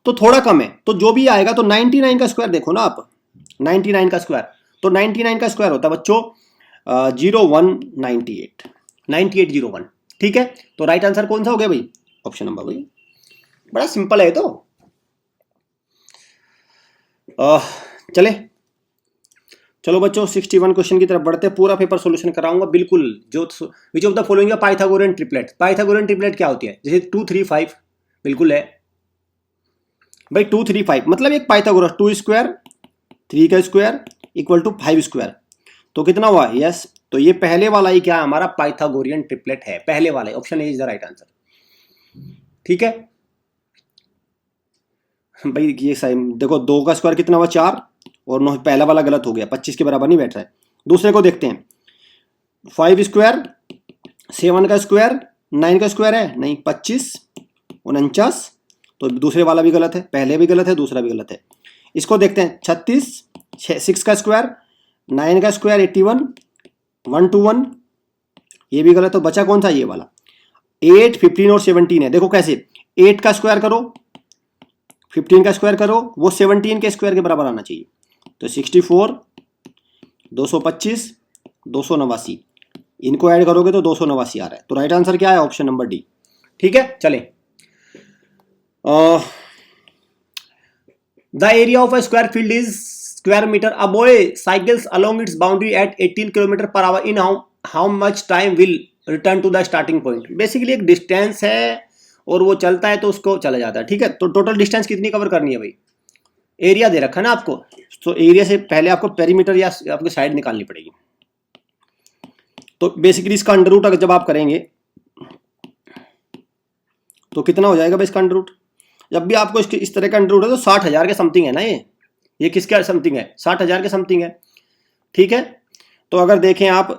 तो थोड़ा कम है, तो जो भी आएगा तो 99 का स्क्वायर देखो ना आप, 99 का स्क्वायर, तो 99 का स्क्वायर होता है बच्चों 9801, ठीक है। तो राइट आंसर कौन सा हो गया भाई, ऑप्शन नंबर भाई, बड़ा सिंपल है। तो चले चलो बच्चों 61 क्वेश्चन की तरफ बढ़ते, पूरा पेपर सॉल्यूशन कराऊंगा बिल्कुल। जो which of the following Pythagorean triplet, Pythagorean triplet क्या होती है, जैसे 2 3 5 बिल्कुल है भाई, 2 3 5 मतलब एक पाइथागोरस 2 स्क्वायर 3 का स्क्वायर इक्वल टू 5 स्क्वायर, तो कितना हुआ, यस। तो ये पहले वाला ही क्या है हमारा पाइथागोरियन ट्रिपलेट है, पहले वाला, option A is the right answer, ठीक है भाई। ये सही देखो, 2 का स्क्वायर कितना हुआ 4, और 9 पहला वाला गलत हो गया, 25 के बराबर नहीं बैठ रहा है। दूसरे को देखते हैं, 5 स्क्वायर 7 का स्क्वायर 9 का स्क्वायर है नहीं, 25 49, तो दूसरे वाला भी गलत है, पहले भी गलत है, दूसरा भी गलत है। इसको देखते हैं 36 6 का स्क्वायर 9 का स्क्वायर 81 1 2 1, ये भी गलत। तो बचा कौन सा, ये वाला 8 15 और 17 है। देखो कैसे, 8 का स्क्वायर करो 15 का स्क्वायर करो, वो 17 के स्क्वायर के बराबर आना चाहिए, तो 64 225 289, इनको ऐड करोगे तो 289 आ रहा है। तो राइट आंसर क्या है, ऑप्शन नंबर डी, ठीक है। चले, the area of a square field is square metre, a boy cycles along its boundary at 18 kilometre per hour, in how much time will return to the starting point. Basically एक distance है और वो चलता है तो उसको चला जाता है, ठीक है। तो टोटल डिस्टेंस कितनी कवर करनी है भाई, एरिया दे रखा है ना आपको, तो एरिया से पहले आपको पेरीमीटर या आपकी साइड निकालनी पड़ेगी। तो बेसिकली इसका अंडर रूट अगर जब आप करेंगे तो कितना हो जाएगा भाई इसका अंडर रूट, जब भी आपको इसके इस तरह का अंडर रूट है तो 60,000 के समथिंग है ना, ये किसके समथिंग है, 60,000 के समथिंग है, ठीक है। तो अगर देखें आप,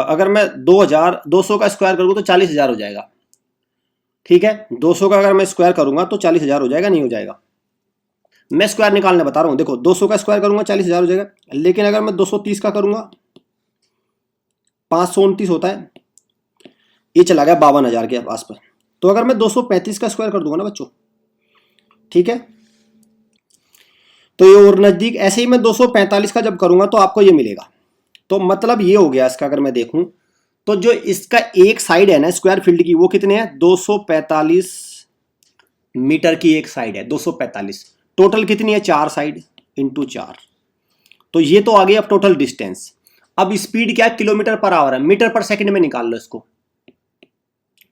अगर मैं 200 का स्क्वायर करूँगा तो 40,000 हो जाएगा, ठीक है। 200 का अगर मैं स्क्वायर करूंगा तो 40,000 हो जाएगा, नहीं हो जाएगा, मैं स्क्वायर निकालने बता रहा हूं। देखो 200 का स्क्वायर करूंगा 40,000 हो जाएगा, लेकिन अगर मैं 230 का करूंगा 529 होता है, ये चला गया 52,000 के आसपास। तो अगर मैं 235 का स्क्वायर कर दूंगा ना बच्चों, ठीक है, तो ये और नजदीक, ऐसे ही मैं 245 का जब करूंगा तो आपको ये मिलेगा। तो मतलब ये हो गया इसका, अगर मैं देखूं तो जो इसका एक साइड है ना स्क्वायर फील्ड की, वो कितने हैं 245 मीटर की एक साइड है, 245, टोटल कितनी है 4 साइड इंटू 4, तो ये तो आ गई अब टोटल डिस्टेंस। अब स्पीड क्या है, किलोमीटर पर आवर है, मीटर पर सेकंड में निकाल लो इसको,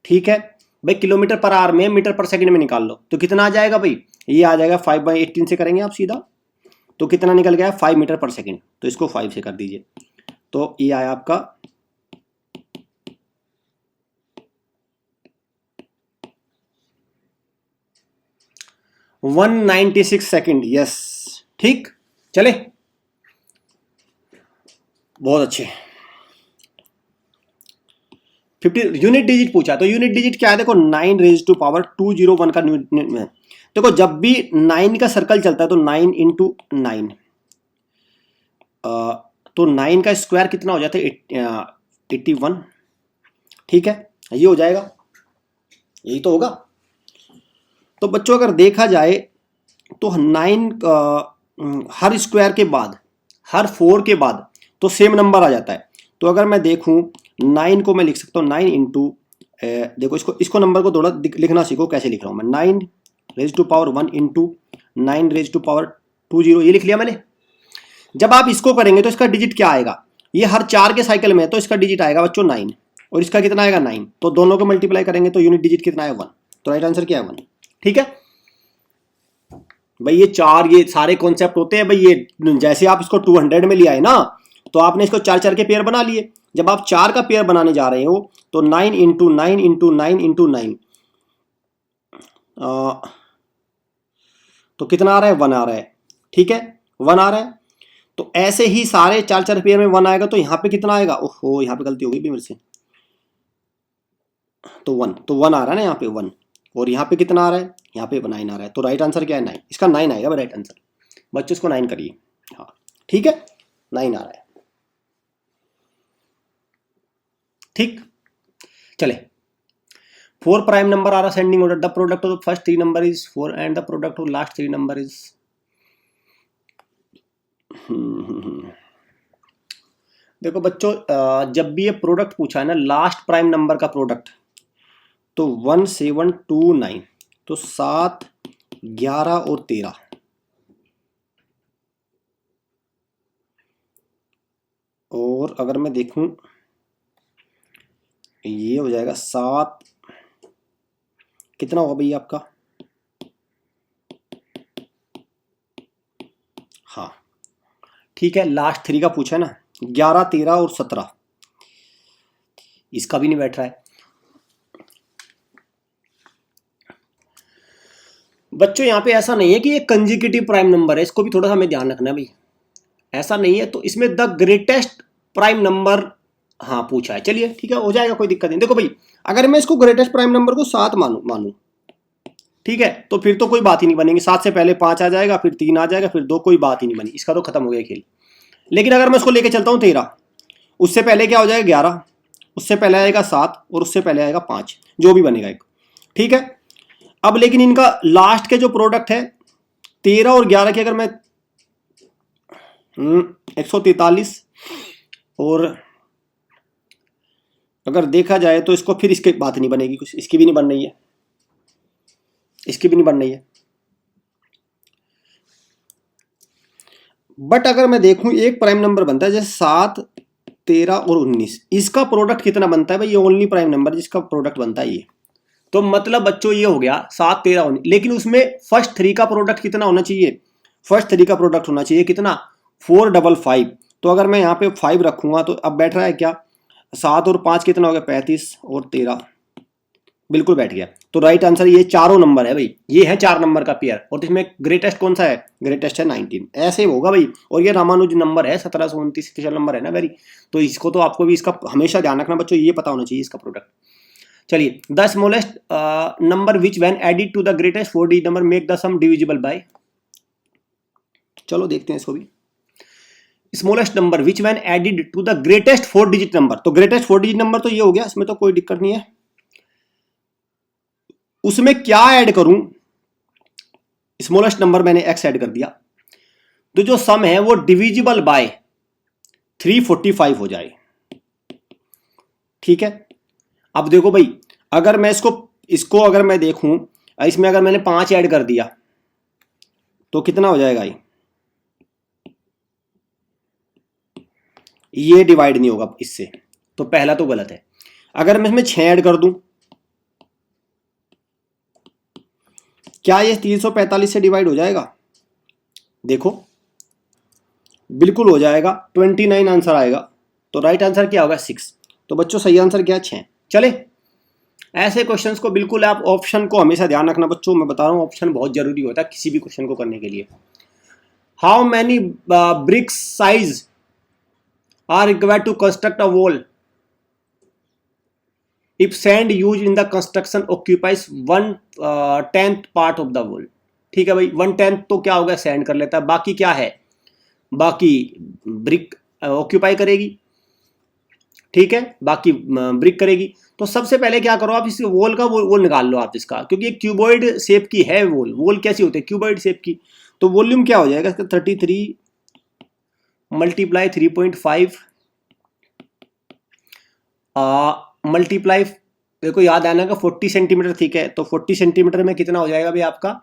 ठीक है भाई, किलोमीटर पर आवर में मीटर पर सेकंड में निकाल लो, तो कितना आ जाएगा भाई, ये आ जाएगा 5/18 से करेंगे आप सीधा, तो कितना निकल गया 5 मीटर पर सेकंड, तो इसको 5 से कर दीजिए, तो ये आया आपका 196 सेकंड, यस, ठीक। चले, बहुत अच्छे। 50 यूनिट डिजिट पूछा, तो यूनिट डिजिट क्या है, देखो 9⁻²01 का देखो जब भी 9 का सर्कल चलता है तो 9 इंटू 9, तो 9 का स्क्वायर कितना हो जाता है 81, ठीक है, ये हो जाएगा, यही तो होगा। तो बच्चों अगर देखा जाए तो 9 हर स्क्वायर के बाद, हर 4 के बाद तो सेम नंबर आ जाता है। तो अगर मैं देखूं 9 को मैं लिख सकता हूँ 9 इंटू, देखो इसको नंबर को थोड़ा लिखना सीखो, कैसे लिख रहा हूँ मैं, 9 raise to power 1 into 9 raise to power 20, ये लिख लिया मैंने। जब आप इसको करेंगे तो इसका डिजिट क्या आएगा, ये हर 4 के साइकिल में है तो इसका डिजिट आएगा बच्चों 9, और इसका कितना आएगा 9, तो दोनों को मल्टीप्लाई करेंगे तो यूनिट डिजिट कितना है 1, तो राइट आंसर क्या है 1। ठीक है भाई, ये सारे कॉन्सेप्ट होते हैं भाई, ये जैसे आप इसको 200 में ले आए ना, तो आपने इसको 4 के पेयर बना लिए। जब आप 4 का पेयर बनाने जा रहे हो तो 9 इंटू 9 इंटू 9 इंटू 9, तो कितना आ रहा है 1 आ रहा है। ठीक है 1 आ रहा है, तो ऐसे ही सारे 4 पेयर में 1 आएगा, तो यहाँ पे कितना आएगा, ओहो यहाँ पे गलती हो गई भी मेरे से, तो 1 आ रहा है ना यहाँ पे 1, और यहाँ पे कितना आ रहा है, यहाँ पे 9 आ रहा है, तो राइट आंसर क्या है 9, इसका 9 आएगा भाई राइट आंसर। बच्चों इसको 9 करिए, हाँ ठीक है 9 आ रहा है। ठीक चले, 4 प्राइम नंबर आ रहा sending order, the product of the first 3 number is 4 and the product of last 3 number is, देखो बच्चों जब भी ये प्रोडक्ट पूछा है ना लास्ट प्राइम नंबर का प्रोडक्ट, तो 1729, तो 7, 11 और 13, और अगर मैं देखूं ये हो जाएगा 7, कितना होगा भैया आपका, हाँ ठीक है लास्ट 3 का पूछा है ना, 11, 13 और 17, इसका भी नहीं बैठ रहा है। बच्चों यहाँ पे ऐसा नहीं है कि ये कंजिक्यूटिव प्राइम नंबर है, इसको भी थोड़ा सा हमें ध्यान रखना है भाई, ऐसा नहीं है। तो इसमें द ग्रेटेस्ट प्राइम नंबर हाँ पूछा है, चलिए ठीक है हो जाएगा, कोई दिक्कत नहीं। देखो भाई अगर मैं इसको ग्रेटेस्ट प्राइम नंबर को 7 मानूं ठीक है, तो फिर तो कोई बात ही नहीं बनेगी, 7 से पहले 5 आ जाएगा, फिर 3 आ जाएगा, फिर 2, कोई बात ही नहीं बनी, इसका तो खत्म हो गया खेल। लेकिन अगर मैं उसको लेके चलता हूँ 13, उससे पहले क्या हो जाएगा 11, उससे पहले आएगा 7, और उससे पहले आएगा 5, जो भी बनेगा एक। ठीक है अब लेकिन इनका लास्ट के जो प्रोडक्ट है 13 और 11 की, अगर मैं 143, और अगर देखा जाए तो इसको फिर इसकी बात नहीं बनेगी, कुछ इसकी भी नहीं बन रही है, इसकी भी नहीं बन रही है। बट अगर मैं देखूं एक प्राइम नंबर बनता है जैसे 7, 13 और 19, इसका प्रोडक्ट कितना बनता है भाई, ये ओनली प्राइम नंबर जिसका प्रोडक्ट बनता है ये। तो मतलब बच्चों ये हो गया 7, 13, 19, लेकिन उसमें फर्स्ट 3 का प्रोडक्ट कितना होना चाहिए, फर्स्ट 3 का प्रोडक्ट होना चाहिए कितना 455। तो अगर मैं यहाँ पे 5 रखूंगा तो अब बैठ रहा है क्या, 7 और 5 कितना हो गया 35, और 13 बिल्कुल बैठ गया। तो राइट आंसर ये चारों नंबर है भाई, ये है 4 नंबर का पेयर, और इसमें ग्रेटेस्ट कौन सा है, ग्रेटेस्ट है 19, ऐसे होगा भाई। और ये रामानुज नंबर है 1729 स्पेशल नंबर है ना वेरी, तो इसको तो आपको भी इसका हमेशा ध्यान रखना बच्चों, ये पता होना चाहिए इसका प्रोडक्ट। चलिए the smallest number which when added to the greatest 4 digit number make the sum divisible by, चलो देखते हैं इसको भी। Smallest number which when added to the greatest 4 digit number, तो ग्रेटेस्ट 4 डिजिट नंबर तो ये हो गया, इसमें तो कोई दिक्कत नहीं है। उसमें क्या ऐड करूं, स्मॉलेस्ट नंबर मैंने x ऐड कर दिया, तो जो सम है वो डिविजिबल बाय 345 हो जाए। ठीक है अब देखो भाई अगर मैं इसको अगर मैं देखूं, इसमें अगर मैंने 5 ऐड कर दिया तो कितना हो जाएगा, ये डिवाइड नहीं होगा इससे, तो पहला तो गलत है। अगर मैं इसमें 6 ऐड कर दूं, क्या ये 345 से डिवाइड हो जाएगा, देखो बिल्कुल हो जाएगा, 29 आंसर आएगा। तो राइट आंसर क्या होगा 6, तो बच्चों सही आंसर क्या है 6। चले ऐसे क्वेश्चंस को बिल्कुल आप ऑप्शन को हमेशा ध्यान रखना बच्चों, मैं बता रहा हूँ ऑप्शन बहुत जरूरी होता है किसी भी क्वेश्चन को करने के लिए। How many bricks size are required to construct a wall if sand used in the construction occupies 1/10 part of the wall। ठीक है भाई 1/10 तो क्या होगा सैंड कर लेता है, बाकी क्या है, बाकी ब्रिक ऑक्यूपाई करेगी। ठीक है बाकी ब्रिक करेगी। तो सबसे पहले क्या करो आप इस वॉल का वो निकाल लो आप इसका, क्योंकि एक क्यूबॉइड शेप की है वॉल कैसी होती है क्यूबॉइड शेप की, तो वॉल्यूम क्या हो जाएगा इसका 33 मल्टीप्लाई 3.5 मल्टीप्लाई, देखो याद आना का 40 सेंटीमीटर, ठीक है, तो 40 सेंटीमीटर में कितना हो जाएगा भाई आपका,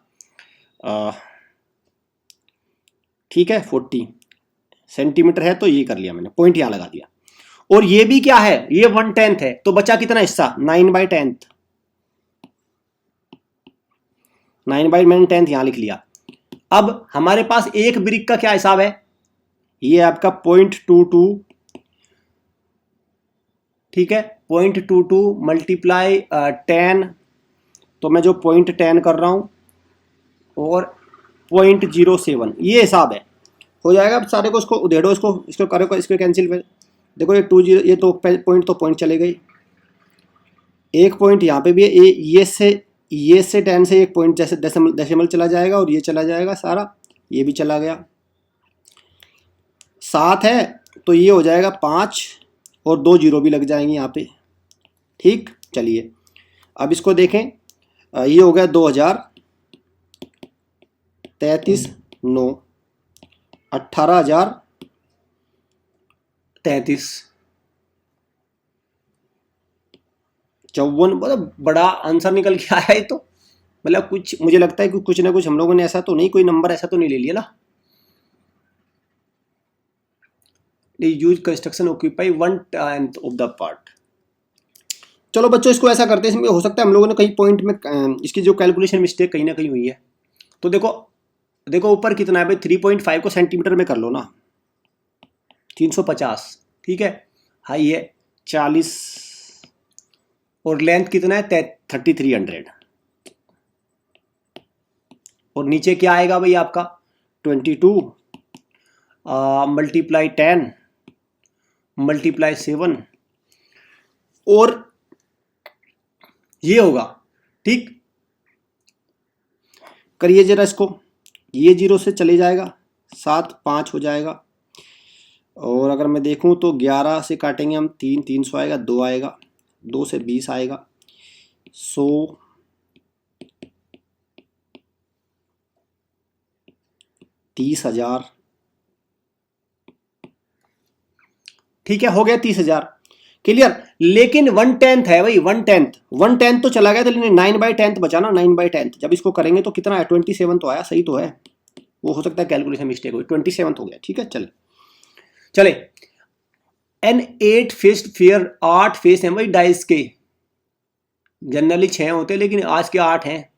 ठीक है 40 सेंटीमीटर है, तो ये कर लिया मैंने, पॉइंट यहाँ लगा दिया। और ये भी क्या है, ये 1/10 है, तो बचा कितना हिस्सा, 9/10, 9/10 यहां लिख लिया। अब हमारे पास एक ब्रिक का क्या हिसाब है, ये आपका 0.22, ठीक है, 0.22 मल्टीप्लाई 10, तो मैं जो 0.10 कर रहा हूं और 0.07, ये हिसाब है, हो जाएगा। अब सारे को इसको उधेड़ो, इसको करो, इसको कैंसिल कर, देखो ये 20, ये तो पॉइंट चले गई, एक पॉइंट यहाँ पे भी है, ये से 10 से एक पॉइंट जैसे डेसिमल चला जाएगा, और ये चला जाएगा सारा, ये भी चला गया। 7 है तो ये हो जाएगा 5, और 2 जीरो भी लग जाएंगे यहाँ पे, ठीक। चलिए अब इसको देखें, ये हो गया 2033 9, 18,033 54, मतलब बड़ा आंसर निकल के आया है। तो मतलब कुछ मुझे लगता है कि कुछ ना कुछ हम लोगों ने ऐसा तो नहीं, कोई नंबर ऐसा तो नहीं ले लिया ना। Use construction occupy 1/10 of the part. चलो बच्चों इसको ऐसा करते हैं, इसमें हो सकता है हम लोगों ने कहीं पॉइंट में इसकी जो कैलकुलेशन मिस्टेक कहीं ना कहीं हुई है। तो देखो ऊपर कितना है भाई, 3.5 को सेंटीमीटर में कर लो ना, 350, ठीक है, हाई है 40, और लेंथ कितना है 3300, और नीचे क्या आएगा भाई आपका 22 मल्टीप्लाई 10 मल्टीप्लाई 7, और ये होगा, ठीक। करिए जरा इसको, ये 0 से चले जाएगा, 7 5 हो जाएगा, और अगर मैं देखूं तो 11 से काटेंगे हम 300 आएगा, 2 आएगा, 2 से 20 आएगा, 100, 30,000, ठीक है, हो गया 30,000, क्लियर। लेकिन 1/10 है भाई, 1/10 तो चला गया था, लेकिन 9/10 बचा ना, 9/10 जब इसको करेंगे तो कितना है, 27 तो आया, सही तो है, वो हो सकता है कैलकुलेशन मिस्टेक हुई, 27 हो गया, ठीक है। चले एन 8 फेस्ड फेयर, 8 फेस हैं भाई डाइस के, जनरली 6 होते हैं लेकिन आज के 8 हैं।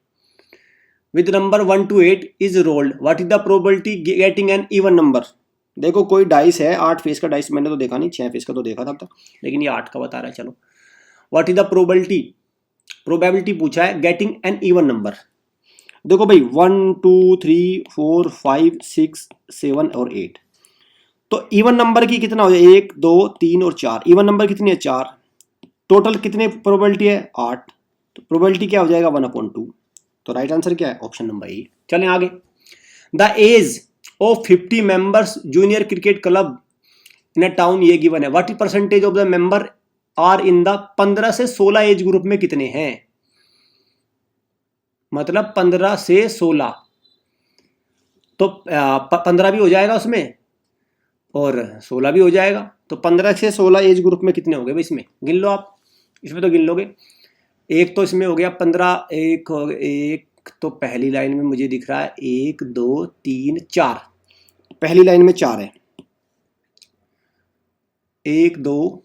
With number 1 to 8 is rolled, what is the probability getting an even number. देखो कोई डाइस है, 8 फेस का डाइस मैंने तो देखा नहीं, 6 फेस का तो देखा था अब तक, लेकिन ये 8 का बता रहा है। चलो व्हाट इज द प्रोबेबिलिटी पूछा है गेटिंग एन इवन नंबर। देखो भाई 1 2 3 4 5 6 7 और 8, तो इवन नंबर की कितना हो जाए, 1 2 3 और 4, इवन नंबर कितनी है 4, टोटल कितने प्रोबेबिलिटी है 8, तो प्रोबेबिलिटी क्या हो जाएगा 1/2। तो राइट आंसर क्या है, ऑप्शन नंबर ए। चलें आगे। The age of 50 members junior cricket club in a town, ये गिवन है। What is percentage of the member are in the 15 से 16 एज ग्रुप में कितने हैं, मतलब 15 से 16, तो 15 भी हो जाएगा उसमें और 16 भी हो जाएगा, तो 15 से 16 एज ग्रुप में कितने हो गए भाई, इसमें गिन लो आप, इसमें तो गिन लोगे। एक तो इसमें हो गया 15, एक तो पहली लाइन में मुझे दिख रहा है 1 2 3 4, पहली लाइन में 4 है, 1 2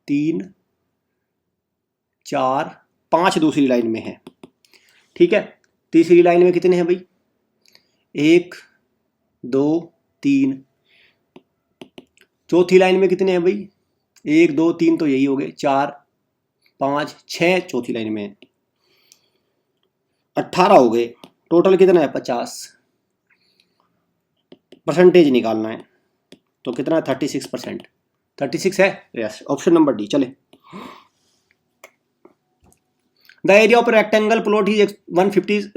3 4 5 दूसरी लाइन में है, ठीक है। तीसरी लाइन में कितने हैं भाई, 1 2 3, चौथी लाइन में कितने हैं भाई, 1 2 3 तो यही हो गए, 4 5 6 चौथी लाइन में 18 हो गए, टोटल कितना है 50। परसेंटेज निकालना है तो कितना है 36%, 36 है, यस, ऑप्शन नंबर डी। चले the area of rectangle plot is 150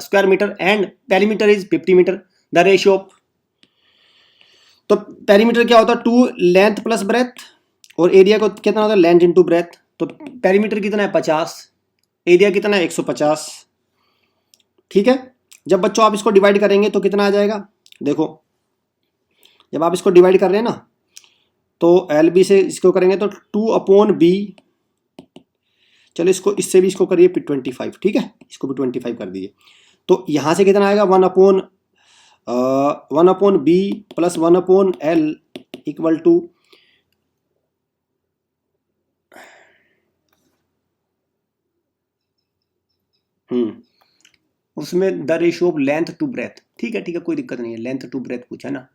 square metre and perimeter is 50 metre, the ratio of, तो पेरीमीटर क्या होता है 2 लेंथ प्लस ब्रेथ, और एरिया को कितना होता है लेंथ इंटू ब्रेथ, तो पेरीमीटर कितना है 50, एरिया कितना है 150, ठीक है। जब बच्चों आप इसको डिवाइड करेंगे तो कितना आ जाएगा, देखो जब आप इसको डिवाइड कर रहे हैं ना, तो एल बी से इसको करेंगे तो 2/b, चलो इसको इससे भी इसको करिए 25, ठीक है, इसको भी 25 कर दीजिए। तो यहाँ से कितना आएगा 1/b plus 1/l equal to उसमें the ratio of length to breadth. ठीक है कोई दिक्कत नहीं है, लेंथ टू ब्रेथ पूछा ना।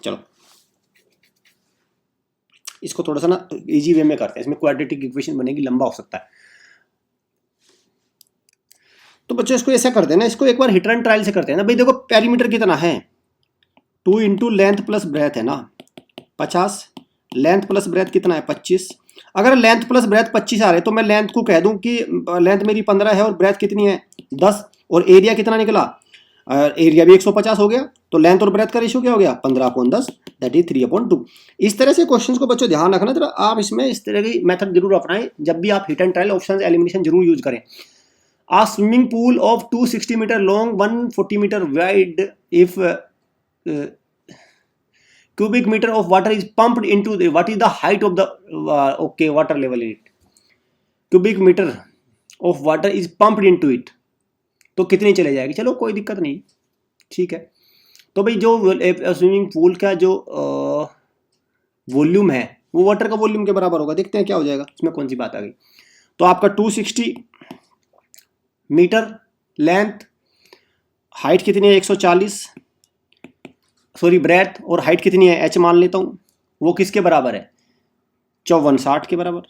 चलो इसको थोड़ा सा ना इजी वे में करते हैं, इसमें क्वाड्रेटिक इक्वेशन बनेगी, लंबा हो सकता है। तो बच्चों इसको ऐसा करते हैं ना, इसको एक बार हिट एंड ट्रायल से करते हैं ना। भाई देखो पेरीमीटर कितना है, 2 इंटू लेंथ प्लस ब्रेथ है ना 50, लेंथ प्लस ब्रेथ कितना है 25। अगर लेंथ प्लस ब्रेथ 25 आ रहे तो मैं लेंथ को कह दूं कि लेंथ मेरी 15 है और ब्रेथ कितनी है 10, और एरिया कितना निकला, एरिया भी 150 हो गया। तो लेंथ और ब्रेथ का रेशियो क्या हो गया 15/10, दैट इज 3/2। इस तरह से क्वेश्चंस को बच्चों ध्यान रखना जरा, आप इसमें इस तरह की मेथड जरूर अपनाएं जब भी आप hit and trial options elimination जरूर यूज करें। A swimming pool of 260 meter long, 140 meter wide, if cubic meter of water is pumped into the, what is the height of the okay water level in it? Cubic meter of water is pumped into it, तो कितनी चले जाएगी। चलो कोई दिक्कत नहीं, ठीक है। तो भाई जो स्विमिंग पूल का जो वॉल्यूम है वो वाटर का वॉल्यूम के बराबर होगा, देखते हैं क्या हो जाएगा, इसमें कौन सी बात आ गई। तो आपका 260 मीटर लेंथ, हाइट कितनी है 140, सॉरी ब्रेथ, और हाइट कितनी है h मान लेता हूं, वो किसके बराबर है 5460 के बराबर,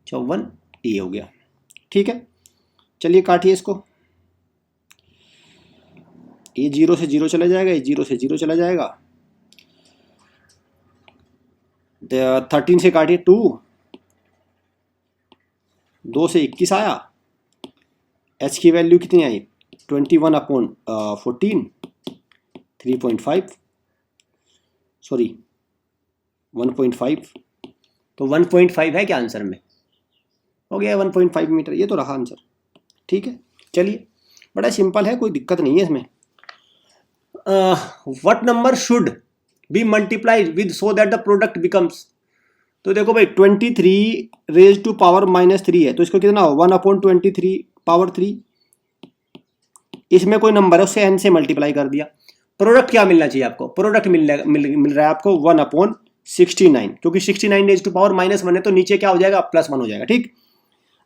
54 ये हो गया। ठीक है चलिए काटिए इसको, ये 0 से 0 चला जाएगा, ये 0 से 0 चला जाएगा, 13 से काटिए 2 से 21 आया, h की वैल्यू कितनी आई 21/14, 3.5 सॉरी 1.5, तो 1.5 है क्या आंसर में, हो गया 1.5 मीटर, ये तो रहा आंसर। ठीक है चलिए बड़ा सिंपल है, कोई दिक्कत नहीं है इसमें। What number should be multiplied with so that the product becomes, तो देखो भाई 23 रेज टू पावर -3 है, तो इसको कितना हो 1/23 इसमें कोई नंबर है उससे n से मल्टीप्लाई कर दिया। प्रोडक्ट क्या मिलना चाहिए आपको, प्रोडक्ट मिल रहा है आपको 1/69, क्योंकि 69 रेज टू पावर -1 है तो नीचे क्या हो जाएगा +1 हो जाएगा। ठीक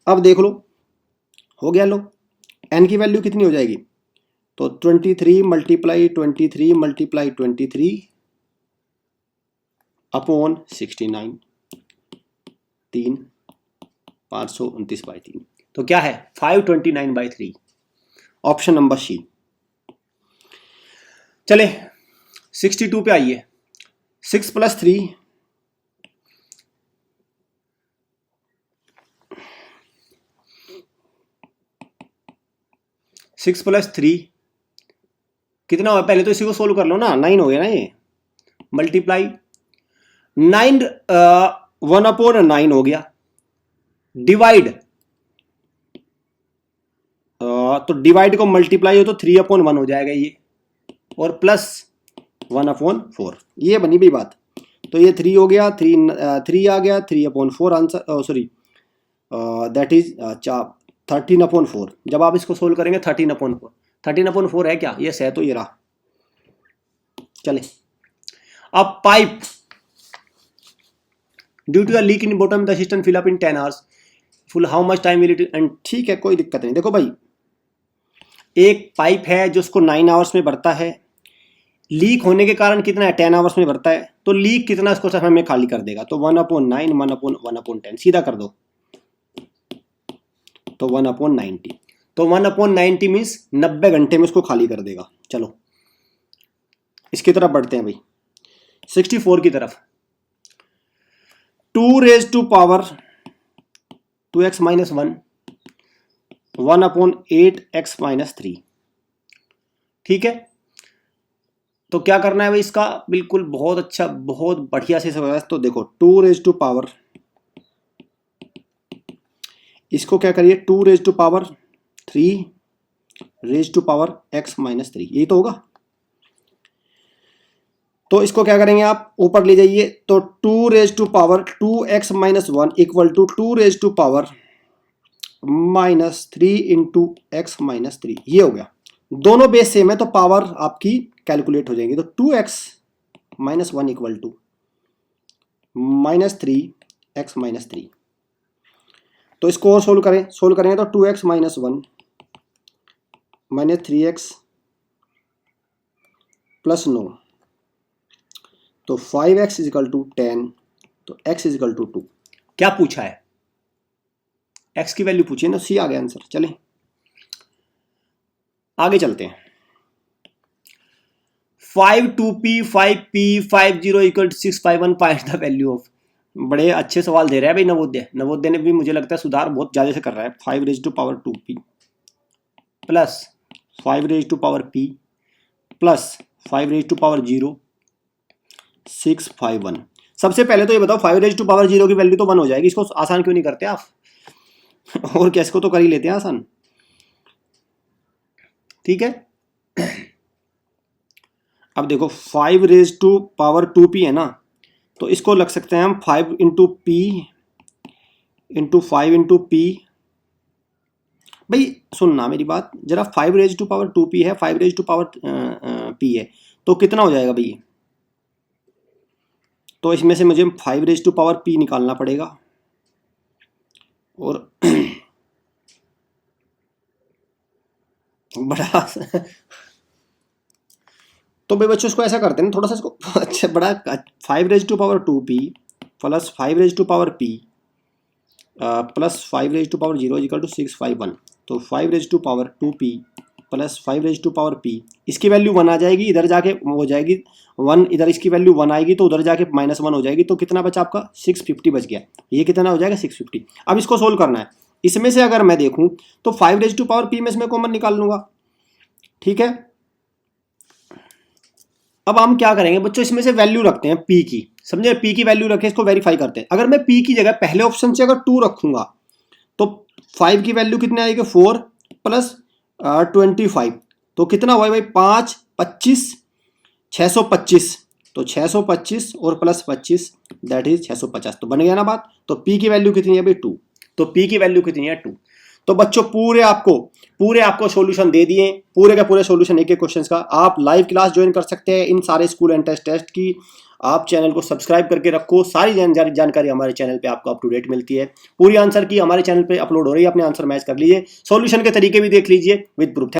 अब देख लो हो गया, लो n की वैल्यू कितनी हो जाएगी, तो 23 मल्टीप्लाई 23 मल्टीप्लाई 23 अपॉन 69, 3 529/3, तो क्या है 529/3, ऑप्शन नंबर सी। चले 62 पे आइए, 6 + 3 6 + 3 कितना हुआ, पहले तो इसी को सोल्व कर लो ना, 9 हो गया ना ये, मल्टीप्लाई 9 1/9 हो गया, डिवाइड तो डिवाइड को मल्टीप्लाई हो तो 3/1 हो जाएगा ये, और प्लस 1/4, ये बनी भी बात। तो ये 3 हो गया, 3 आ गया, 3/4 आंसर, सॉरी दैट इज 13/4। जब आप इसको सोल्व करेंगे 13/4 है क्या, ये है, तो ये रहा। चले अब pipe due to a leak in bottom the system fill up in 10 hours, full how much time will it, and ठीक है कोई दिक्कत नहीं। देखो भाई एक पाइप है जो उसको 9 आवर्स में भरता है, लीक होने के कारण कितना है 10 आवर्स में भरता है, तो लीक कितना इसको समय में खाली कर देगा, तो 1/9 1/1/10 सीधा कर दो, तो 1/90, तो 1/90 मीन्स 90 घंटे में उसको खाली कर देगा। चलो इसकी तरफ बढ़ते हैं भाई 64 की तरफ, 2 raise to power 2x - 1 1/8x - 3। ठीक है तो क्या करना है भाई इसका, बिल्कुल बहुत अच्छा बहुत बढ़िया से समझा। तो देखो 2 रेज टू पावर, इसको क्या करिए 2 raise to power 3 raise to power x - 3, यही तो होगा। तो इसको क्या करेंगे आप ऊपर ले जाइए, तो 2 raise to power 2x minus 1 equal to 2 raise to power -3 into x minus 3, ये हो गया। दोनों बेस सेम है तो पावर आपकी कैलकुलेट हो जाएंगी। तो 2x minus 1 equal to -3x minus 3। तो इसको और सोल्व करेंगे तो 2x minus 1 minus 3x plus 9, तो 5x इजिकल टू 10, तो x इजिकल टू 2। क्या पूछा है? x की वैल्यू पूछी है ना, सी आ गया आंसर। चलें आगे चलते हैं। 5 2p 5p 50 equal 651 find the value of. बड़े अच्छे सवाल दे रहा है भाई नवोदय ने भी मुझे लगता है सुधार बहुत ज़्यादा से कर रहा है। 5 raise to power 2p plus 5 raise to power p plus 5 raise to power 0 651। सबसे पहले तो ये बताओ 5 रेज टू पावर 0 की वैल्यू तो 1 हो जाएगी। इसको आसान क्यों नहीं करते आप? और क्या, इसको तो कर ही लेते हैं आसान। ठीक है, अब देखो 5 रेज टू पावर 2p है ना, तो इसको लग सकते हैं हम 5 into P into 5 into P. भाई सुनना मेरी बात जरा, 5 रेज टू पावर 2p है, 5 रेज टू पावर p है, तो कितना हो जाएगा भाई? तो इसमें से मुझे 5 रेज टू पावर p निकालना पड़ेगा और बड़ा तो भाई बच्चों इसको ऐसा करते हैं थोड़ा सा इसको अच्छा बड़ा 5 raise to power 2p plus 5 raise to power p plus 5 raise to power 0 equal to 651। तो 5 raise to power 2p plus 5 raise to power p, इसकी वैल्यू 1 आ जाएगी, इधर जाके हो जाएगी 1, इधर इसकी वैल्यू 1 आएगी तो उधर जाके -1 हो जाएगी। तो कितना बचा आपका? 650 बच गया। ये कितना हो जाएगा? 650। अब इसको सोल्व करना है। इसमें से अगर मैं देखूं तो 5 रेज टू पावर p में इसमें कॉमन निकाल लूंगा। ठीक है, अब हम क्या करेंगे बच्चों, इसमें से वैल्यू रखते हैं p की, समझे? p की वैल्यू रखे, इसको वेरीफाई करते हैं। अगर मैं p की जगह पहले ऑप्शन से अगर 2 रखूंगा तो 5 की वैल्यू कितनी आएगी? 4 प्लस 25, तो कितना हुआ भाई? 5 25 625, तो 625 और प्लस 25 दैट इज 650। तो बन गया ना बात। तो p की वैल्यू कितनी है भाई? 2। तो p की वैल्यू कितनी है? 2। तो बच्चों पूरे आपको सॉल्यूशन दे दिए, पूरे का पूरे सॉल्यूशन एक एक क्वेश्चन का। आप लाइव क्लास ज्वाइन कर सकते हैं इन सारे स्कूल एंड टेस्ट की। आप चैनल को सब्सक्राइब करके रखो, सारी जानकारी हमारे चैनल पे आपको अप टू डेट मिलती है। पूरी आंसर की हमारे चैनल पे अपलोड हो रही है, अपने आंसर मैच कर लीजिए, सॉल्यूशन के तरीके भी देख लीजिए विद प्रूफ।